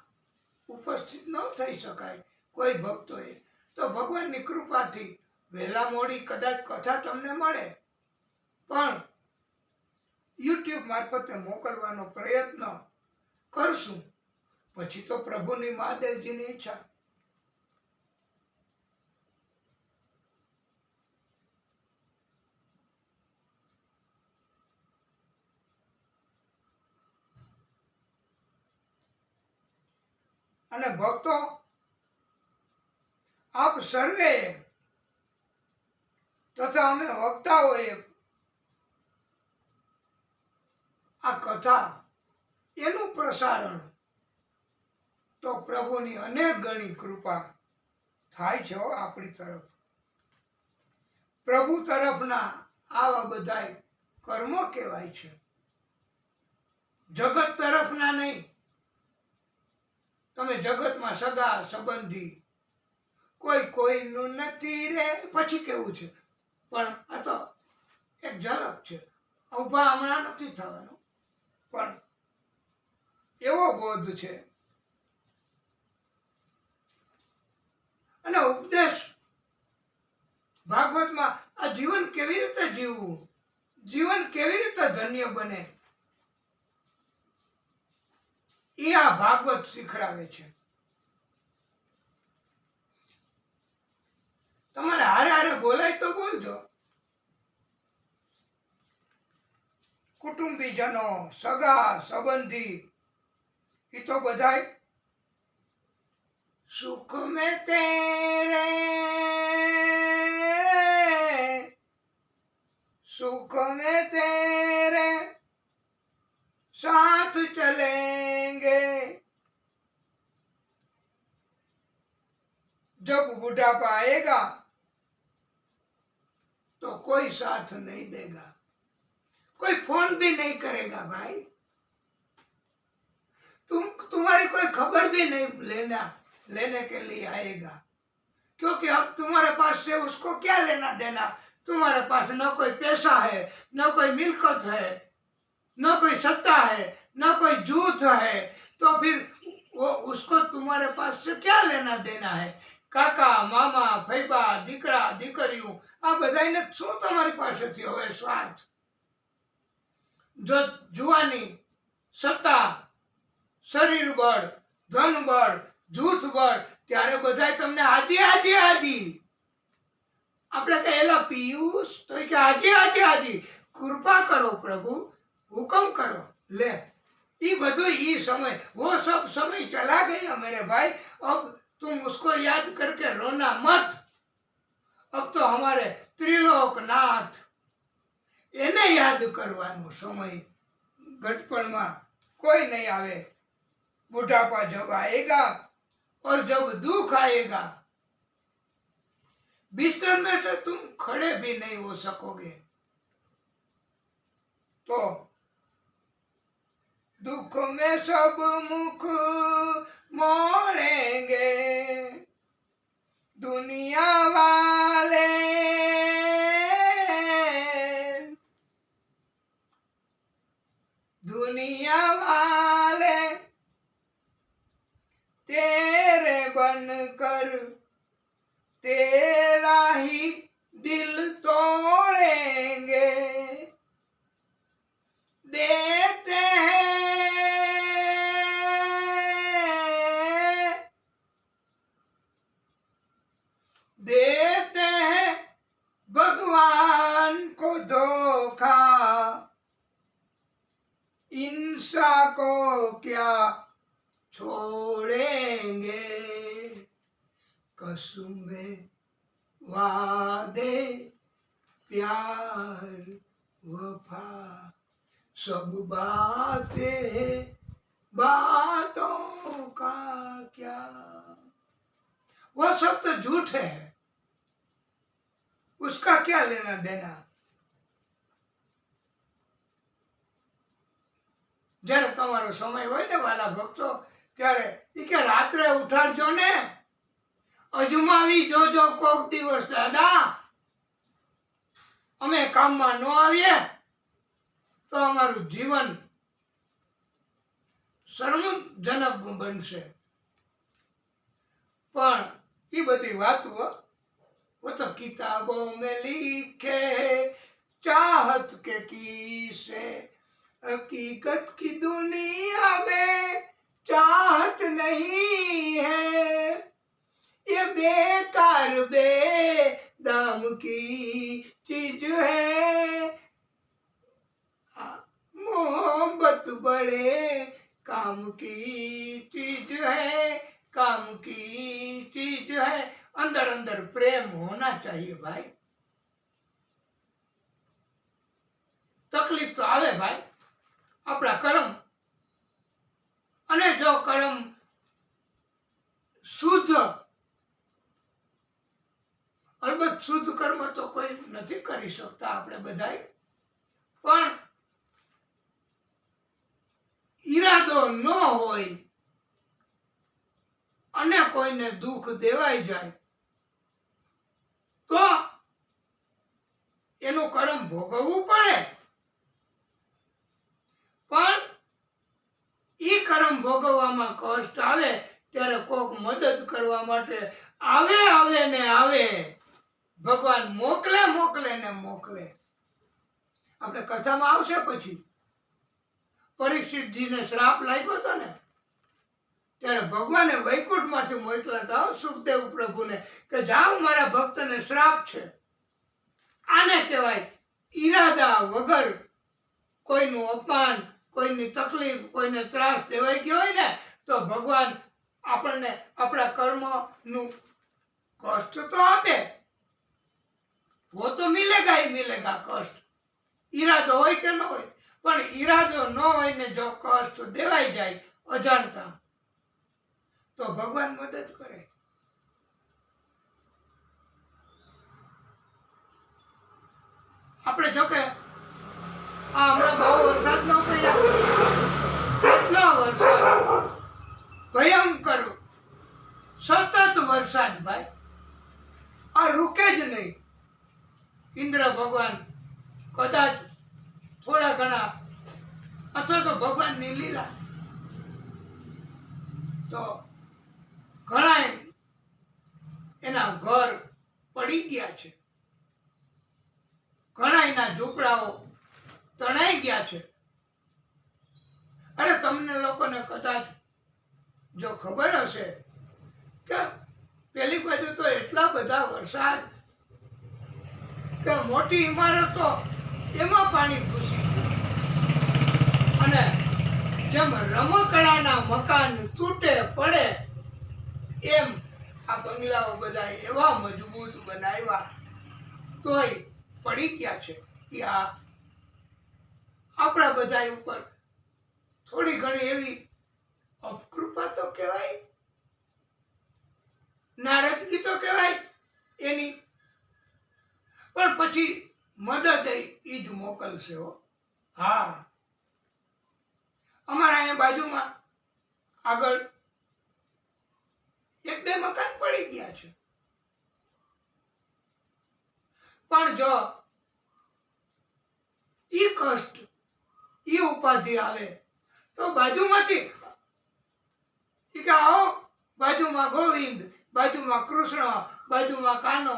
ઉપસ્થિત ન થઈ શકાય કોઈ ભક્તોએ તો ભગવાનની કૃપાથી વહેલા મોડી કદાચ કથા તમને મળે, પણ યુટ્યુબ મારફતે મોકલવાનો પ્રયત્ન કરશું. પછી તો પ્રભુની મહાદેવજીની ઈચ્છા. અને ભક્તો આપ સર્વે તથા અમે વક્તાઓએ આ કથા એનું પ્રસારણ તો પ્રભુની અનેક ગણી કૃપા થાય છે આપણી તરફ. પ્રભુ તરફના આવા બધા કર્મો કહેવાય છે, જગત તરફના નહીં. તમે જગતમાં સગા સંબંધી કોઈનું નથી રે પછી કેવું છે, પણ આ તો એક ઝલક છે. ઉભા હમણાં નથી થવાનું, પણ એવો બોધ છે. અને ઉપદેશ ભાગવતમાં આ જીવન કેવી રીતે જીવવું, જીવન કેવી રીતે ધન્ય બને એ આ ભાગવત શીખડાવે છે. તમારે હારે હારે બોલાય તો બોલજો. કુટુંબીજનો, સગા સંબંધી એ તો બધાય સુખ में तेरे सुख में तेरे साथ चलेंगे। जब बुढ़ापा आएगा तो कोई साथ नहीं देगा, कोई फोन भी नहीं करेगा भाई, तुम्हारी कोई खबर भी नहीं लेने के लिए आएगा, क्योंकि अब तुम्हारे पास से उसको क्या लेना देना। तुम्हारे पास न कोई पैसा है, न कोई मिल्कत है, न कोई सत्ता है, न कोई जूथ है, तो फिर वो उसको तुम्हारे पास से क्या लेना देना है। काका मामा फैबा दीकरा दीकरियों आ बधाने शू तमारी पासेथी हवे स्वार्थ। जो जुवानी सत्ता शरीर बळ धन बळ जूथ बळ त्यारे बधाय तमने हाजी हाजी हाजी આપણે કહેલા પિયુષ તો કે હાજી હાજી હાજી કૃપા કરો પ્રભુ હુકમ करो ले ये બધું ये समय वो सब समय चला गया मेरे भाई। अब तुम उसको याद करके रोना मत। अब तो हमारे त्रिलोकनाथ એને યાદ કરવાનો સમય ઘટપણમાં कोई नहीं आवे। बुढ़ापा जब आएगा और जब दुख आएगा बिस्तर में से तुम खड़े भी नहीं हो सकोगे। तो दुख में सब मुख मोड़ेंगे दुनिया वाले, दुनिया वाले तेरे बनकर तेरा ही दिल तोड़ेंगे। देते हैं भगवान को धोखा, इंसा को क्या छोड़ेंगे। कसमें वादे प्यार वफा सब बातें बातों का क्या, वो सब तो झूठ है, उसका क्या लेना देना। जયારે તમારો સમય હોય ને વાલા ભક્તો ત્યારે ઈ કે રાત્રે ઉઠાડજો ને, અજમાવી જોજો કોક દિવસ દાદા અમે કામમાં ન આવીએ તો અમારું જીવન શરમજનક બનશે। પણ એ બધી વાતો वो तो किताबों में लिखे चाहत के किस्से, हकीकत की दुनिया में चाहत नहीं है। ये बेकार बेदाम की चीज है, मोहब्बत बड़े काम की चीज है, काम की चीज है। अंदर अंदर प्रेम होना चाहिए भाई। तकलीफ तो आवे भाई अपना कर्म, अने जो कर्म शुद्ध, अलबत्त शुद्ध कर्म तो कोई नहीं करी सकता आपणे बधाई, पण ઈરાદો न होय अने कोईने दुख देवाई जाए तो एनु कर्म भोगवવું પડે। પણ ઈ કર્મ ભોગવવામાં કષ્ટ આવે ત્યારે કોક મદદ કરવા માટે આવે ને આવે, ભગવાન મોકલે ને મોકલે। આપણે કથામાં આવશે પછી પરીક્ષિતજીને શ્રાપ લાગ્યો હતો ને ત્યારે ભગવાને વૈકુંઠમાંથી મોકલ્યા હતા સુખદેવ પ્રભુને કે જાઓ મારા ભક્તને શ્રાપ છે। આને કહેવાય ઈરાદા વગર કોઈનું અપમાન, કોઈની તકલીફ, કોઈને ત્રાસ દેવાઈ ગયો હોય ને તો ભગવાન આપણને આપણા કર્મનું કષ્ટ તો આપે, वो तो मिलेगा ही मिलेगा कष्ट, ઈરાદો હોય કે ન હોય, પણ ઈરાદો ન હોય ને જો કષ્ટ દેવાઈ જાય અજાણતા તો ભગવાન મદદ કરે. આપણે જો કે આ હમણાં બહુ વરસાદ ન પડ્યા, એટલો વરસાદ ભયંકર સતત વરસાદ ભાઈ, આ રૂકે જ નહીં. ઇન્દ્ર ભગવાન કદાચ થોડા ઘણા અથવા તો ભગવાનની લીલા તો ઘણા એના ઘર પડી ગયા છે, ઘણા એના ઝૂંપડાઓ તણાઈ ગયા છે. અરે તમને લોકોને કદાચ જો ખબર હશે કે પેલી બાજુ તો એટલા બધા વરસાદ કે મોટી ઇમારતો એમાં પાણી ઘૂસી ગયું અને જેમ રમકડાના મકાન તૂટે પડે એમ આ બંગલાઓ બધા એવા મજબૂત બનાવ્યા તોય પડી ગયા છે. કે આ આપણા બધા ઉપર થોડી ઘણી એવી અપકૃપા તો કહેવાય, નારાજગી તો કહેવાય એની, પણ પછી મદદ ઈ જ મોકલશે હો. હા, અમારા અહીંયા બાજુમાં આગળ એક બે મકાન પડી ગયા છે, પણ જો ઈ કષ્ટ ઈ ઉપાધિ આવે તો બાજુમાંથી ઈ કે આવો, બાજુમાં ગોવિંદ, બાજુમાં કૃષ્ણ, બાજુમાં કાનો,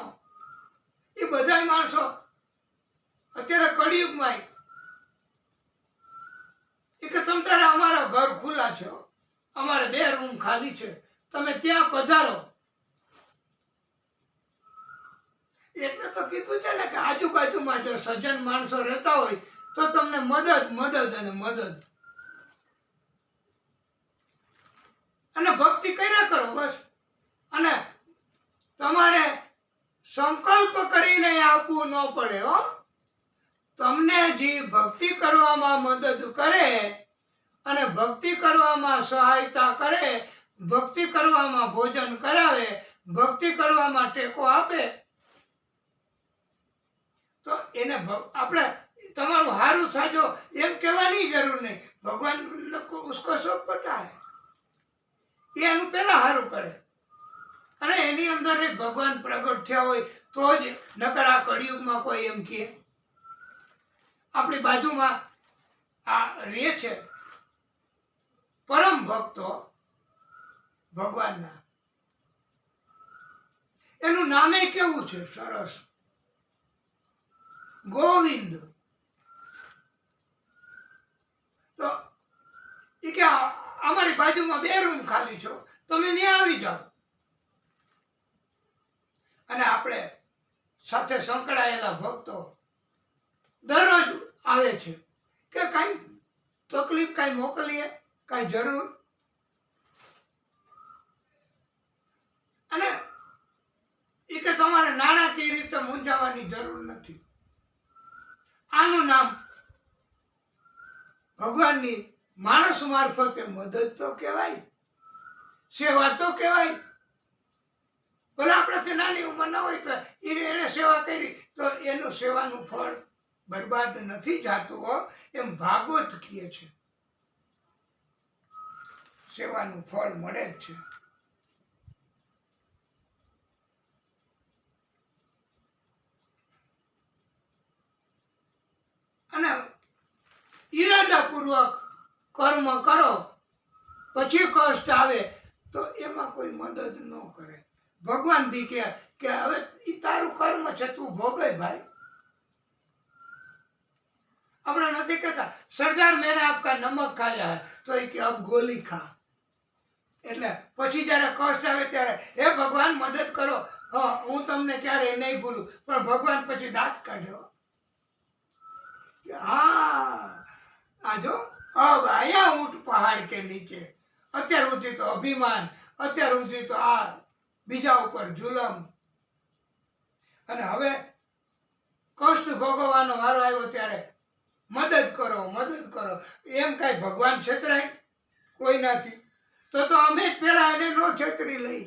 એ બધા માણસો અત્યારે કળિયુગમાં એ કે તમ તારે અમારા ઘર ખુલ્લા છે, અમારે 2 રૂમ ખાલી છે, તમે ત્યાં પધારો. એટલે તો કીધું છે ને કે આજુબાજુમાં જો સજ્જન માણસો રહેતા હોય તો તમને મદદ મદદ અને મદદ અને ભક્તિ કર્યા કરો બસ. અને તમારે સંકલ્પ કરીને આપવું ન પડે હો. તમને જે ભક્તિ કરવામાં મદદ કરે અને ભક્તિ કરવામાં સહાયતા કરે, ભક્તિ કરવામાં ભોજન કરાવે, ભક્તિ કરવામાં ટેકો આપે તો એને આપણે તમારું હારું થાજો એમ કહેવાની જરૂર નહીં. ભગવાન ઉસકો સબ પતા હૈ, એ એનું પહેલા હારું કરે અને એની અંદર ભગવાન પ્રગટ થયા હોય તો જ. નકર આ કળિયુગમાં કોઈ એમ કહે. આપણી બાજુમાં આ રહે છે પરમ ભક્તો ભગવાનના, એનું નામે કેવું છે સરસ, ગોવિંદ. તો એ કે અમારી બાજુમાં 2 રૂમ ખાલી છો, તમે ત્યાં આવી જાઓ. અને આપણે સાથે સંકળાયેલા ભક્તો દરરોજ આવે છે કે કઈ તકલીફ, કઈ મોકલીએ, કઈ જરૂર. અને એ કે તમારે નાણાકીય રીતે મૂંઝાવાની જરૂર નથી. આનું નામ ભગવાનની માણસ મારફતે મદદ તો કહેવાય, સેવા તો કહેવાય. ભલે આપણાથી નાની ઉંમરના હોય તો એને સેવા કરી તો એનું સેવાનું ફળ બરબાદ નથી જાતું હો. એમ ભાગવત કહે છે, સેવાનું ફળ મળે જ છે. અને ઈરાદાપૂર્વક કર્મ કરો પછી કષ્ટ આવે તો એમાં કોઈ મદદ ન કરે. ભગવાન બી કે હવે ઈ તારું કર્મ છે, તું ભોગવે ભાઈ. આપણે નથી કહેતા સરદાર મેને આપકા નમક ખાયા હૈ તો એ કે અબ ગોલી ખા. એટલે પછી જયારે કષ્ટ આવે ત્યારે હે ભગવાન મદદ કરો, હા હું તમને ક્યારેય નહીં ભૂલું. પણ ભગવાન પછી દાંત કાઢ્યો. हाँ आजो अब आया ऊंट पहाड़ के नीचे. અત્યાર સુધી તો અભિમાન, અત્યાર સુધી તો આ બીજા ઉપર જુલમ, અને હવે કષ્ટ ભોગવવાનો વારો આવ્યો ત્યારે મદદ કરો, મદદ કરો. એમ કાંઈ ભગવાન છેતરાય કોઈ નથી. તો અમે જ પેલા એને નો છેતરી લઈ,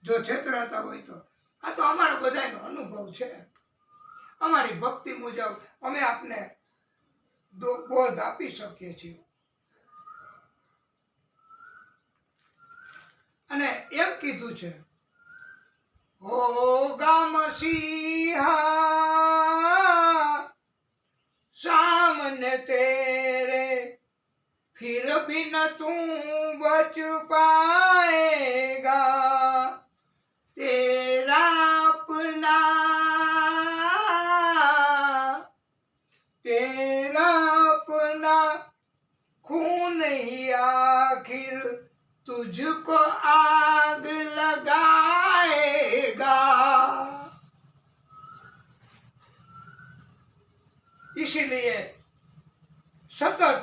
જો છેતરાતા હોય તો. આ તો અમારો બધાનો અનુભવ છે. અમારી ભક્તિ મુજબ અમે આપને બોધ આપી શકીએ છીએ. અને એમ કીધું છે, હો ગામ સિંહા સામને તેરે फिर भी न तू बच पाएगा, तेरा अपना खून ही आखिर तुझको आग लगाएगा. इसीलिए सतत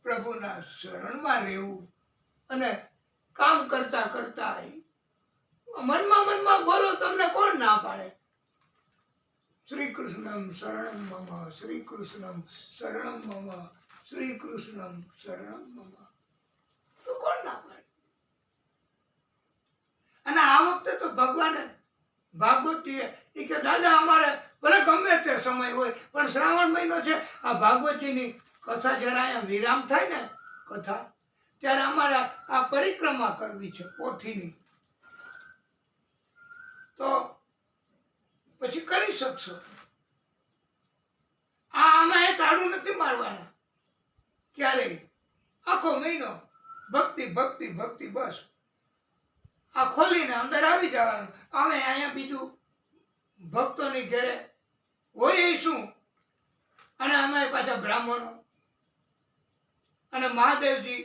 પ્રભુના શરણમાં રહેવું અને કામ કરતા કરતા મનમાં બોલો, તમને કોણ ના પાડે? શ્રી કૃષ્ણમ શરણમ મમ, શ્રી કૃષ્ણમ શરણમ મમ, શ્રી કૃષ્ણમ શરણમ મમ. તો કોણ ના પાડે? અને આ વખતે તો ભગવાને ભાગવતીએ એ કે દાદા અમારે ભલે ગમે તે સમય હોય પણ શ્રાવણ મહિનો છે, આ ભાગવતીની કથા જરા અહીંયા વિરામ થાય ને કથા, ત્યારે અમારે આ પરિક્રમા કરવી છે પોથીની, તો પછી કરી શકશો. આમાં તાળું નથી મારવાના ક્યારેય. આખો મહિનો ભક્તિ ભક્તિ ભક્તિ, બસ આ ખોલીને અંદર આવી જવાનું. અમે અહીંયા બીજું ભક્તોની ઘેરે હોય શું, અને અમે પાછા બ્રાહ્મણો, અને મહાદેવજી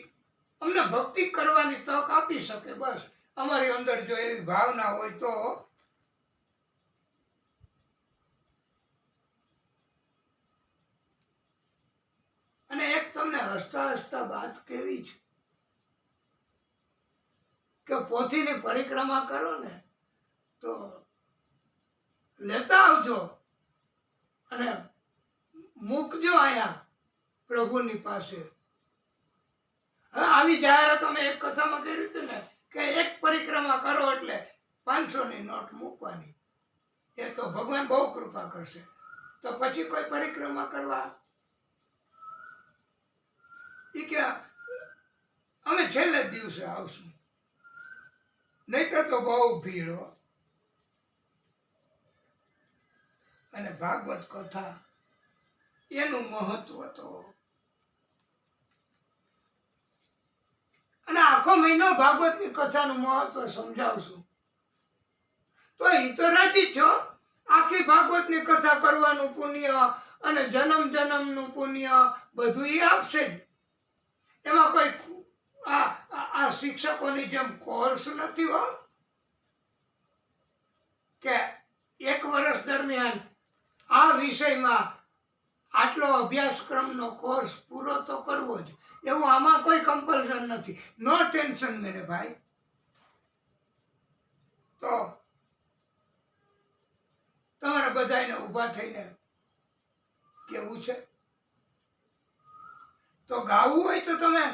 અમને ભક્તિ કરવાની તક આપી શકે. બસ અમારી અંદર જો એવી ભાવના હોય તો. અને એક તમને હસતા હસતા વાત કેવી છે કે પોથીની પરિક્રમા કરો ને તો લેતા આવજો અને મૂકજો અહીંયા પ્રભુની પાસે. હવે આવી જાહેરાત અમે એક કથામાં કર્યું હતું ને કે એક પરિક્રમા કરો એટલે 500ની નોટ મૂકવાની. એ તો ભગવાન બહુ કૃપા કરશે. તો પછી કોઈ પરિક્રમા કરવા એ કે અમે છેલ્લે દિવસે આવશું, નહીતર તો બહુ ભીડ હો. અને ભાગવત કથા એનું મહત્વ તો, અને આખો મહિનો ભાગવતની કથાનું મહત્વ સમજાવશું તો એ તો રાજી છો. આખી ભાગવતની કથા કરવાનું પુણ્ય અને જન્મ જન્મનું પુણ્ય બધું એ આપશે જ. એમાં કોઈ આ શિક્ષકોની જેમ કોર્સ નથી હો કે 1 વર્ષ દરમિયાન આ વિષયમાં આટલો અભ્યાસક્રમનો કોર્સ પૂરો તો કરવો જ. એવું આમાં કોઈ કમ્પલ્શન નથી. નો ટેન્શન મેરે ભાઈ. તો તમારે બધાને ઊભા થઈને કેવું છે, તો ગાવું હોય તો તમે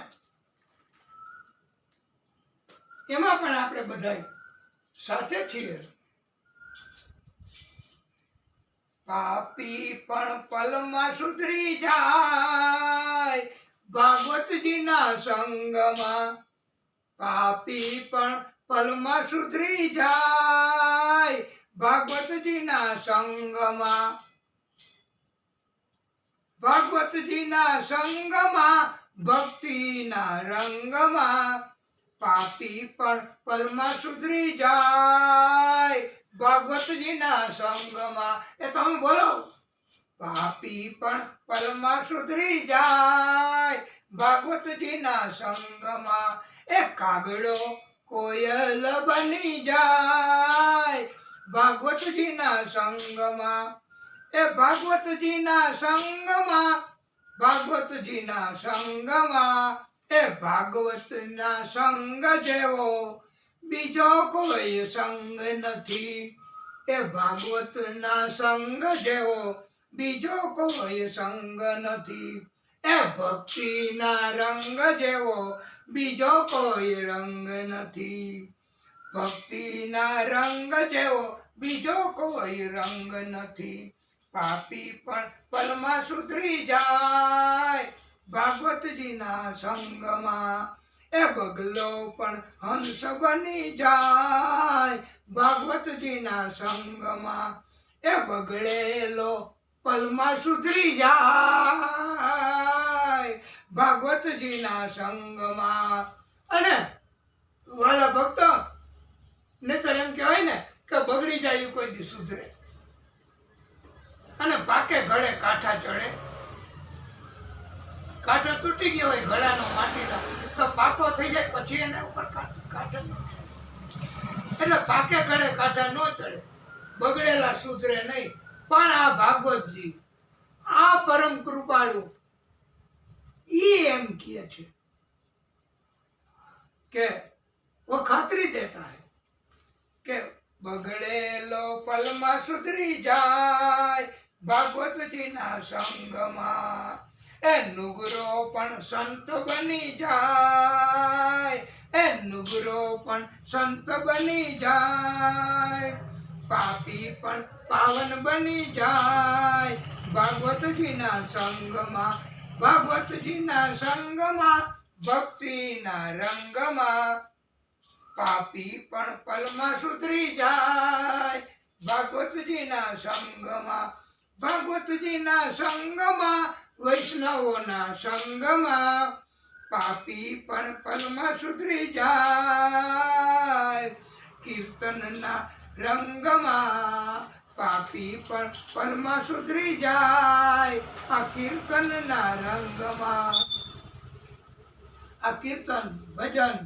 એમાં પણ આપણે બધા સાથે છીએ. પાપી પણ પલમાં સુધરી જાય ભાગવતજીના સંગમાં. પાપી પણ પલમાં સુધરી જાય ભાગવતજીના સંગમાં. ભાગવતજીના સંગમાં ભક્તિના રંગમાં. પાપી પણ પલમાં સુધરી જાય ભાગવતજીના સંગમાં. એ તમે બોલો. પાપી પણ પલમાં સુધરી જાય ભાગવતજીના સંગમાં. એ કાગડો કોયલ બની જાય ભાગવતજીના સંગમાં. એ ભાગવતજીના સંગમાં, ભાગવતજીના સંગમાં. એ ભાગવતના સંગ જેવો બીજો કોઈ સંગ નથી. એ ભાગવતના સંગ જેવો બીજો કોઈ સંગ નથી. એ ભક્તિના રંગ જેવો બીજો કોઈ રંગ નથી. ભક્તિના રંગ જેવો બીજો કોઈ રંગ નથી. પાપી પણ પલમાં સુધરી જાય ભાગવતજીના સંગમાં. એ બગલો પણ હંસ બની જાય ભાગવતજીના સંગમાં. એ બગડેલો પલમાં સુધરી જાય ભાગવતજીના સંગમાં. અને વાલા ભક્તો, નહીતર એમ કહેવાય ને કે બગડી જાય એ કોઈ દી સુધરે. અને પાકે ઘડે કાંઠા ચડે. કાંઠો તૂટી ગયો હોય ઘડાનો માટીનો તો પાકો થઈ જાય પછી એના ઉપર કાંઠા ન ચડે. એટલે પાકે ઘડે કાંઠા ન ચડે, બગડેલા સુધરે નહીં. પણ આ ભાગવતજી, આ પરમ કૃપાળુ, ઈ એમ કહે છે કે वो खातरी देता है કે બગડેલો પલમાં સુધરી જાય ભાગવતજીના સંગમાં. એ નુગરો પણ સંત બની જાય. એ નુગરો પણ સંત બની જાય. પાપી પણ પાવન બની જાય ભાગવતજીના સંગમાં. ભાગવતજીના સંગમાં, ભક્તિના રંગમાં. પાપી પણ પલમાં સુધરી જાય ભાગવતજીના સંગમાં. ભાગવતજીના સંગમાં, વૈષ્ણવોના સંગમાં. પાપી પણ પલમાં સુધરી જાય કીર્તનના રંગમાં. પાપી પણ પલમાં સુધરી જાય આ કીર્તનના રંગમાં. આ કીર્તન, ભજન,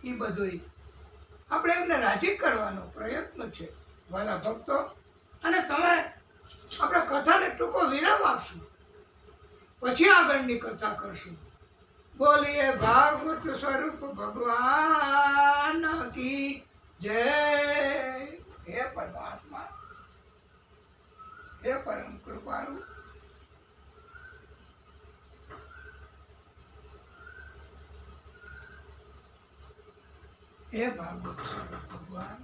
એ બધું આપણે એમને રાજી કરવાનો પ્રયત્ન છે વાલા ભક્તો. અને તમે આપણે કથાને ટૂંકો વિરામ આપશું, પછી આગળની કથા કરશું. બોલીએ ભાગવત સ્વરૂપ ભગવાન કી જય. હે પરમાત્મા, હે પરમ કૃપાળુ, હે ભાગવત સ્વરૂપ ભગવાન.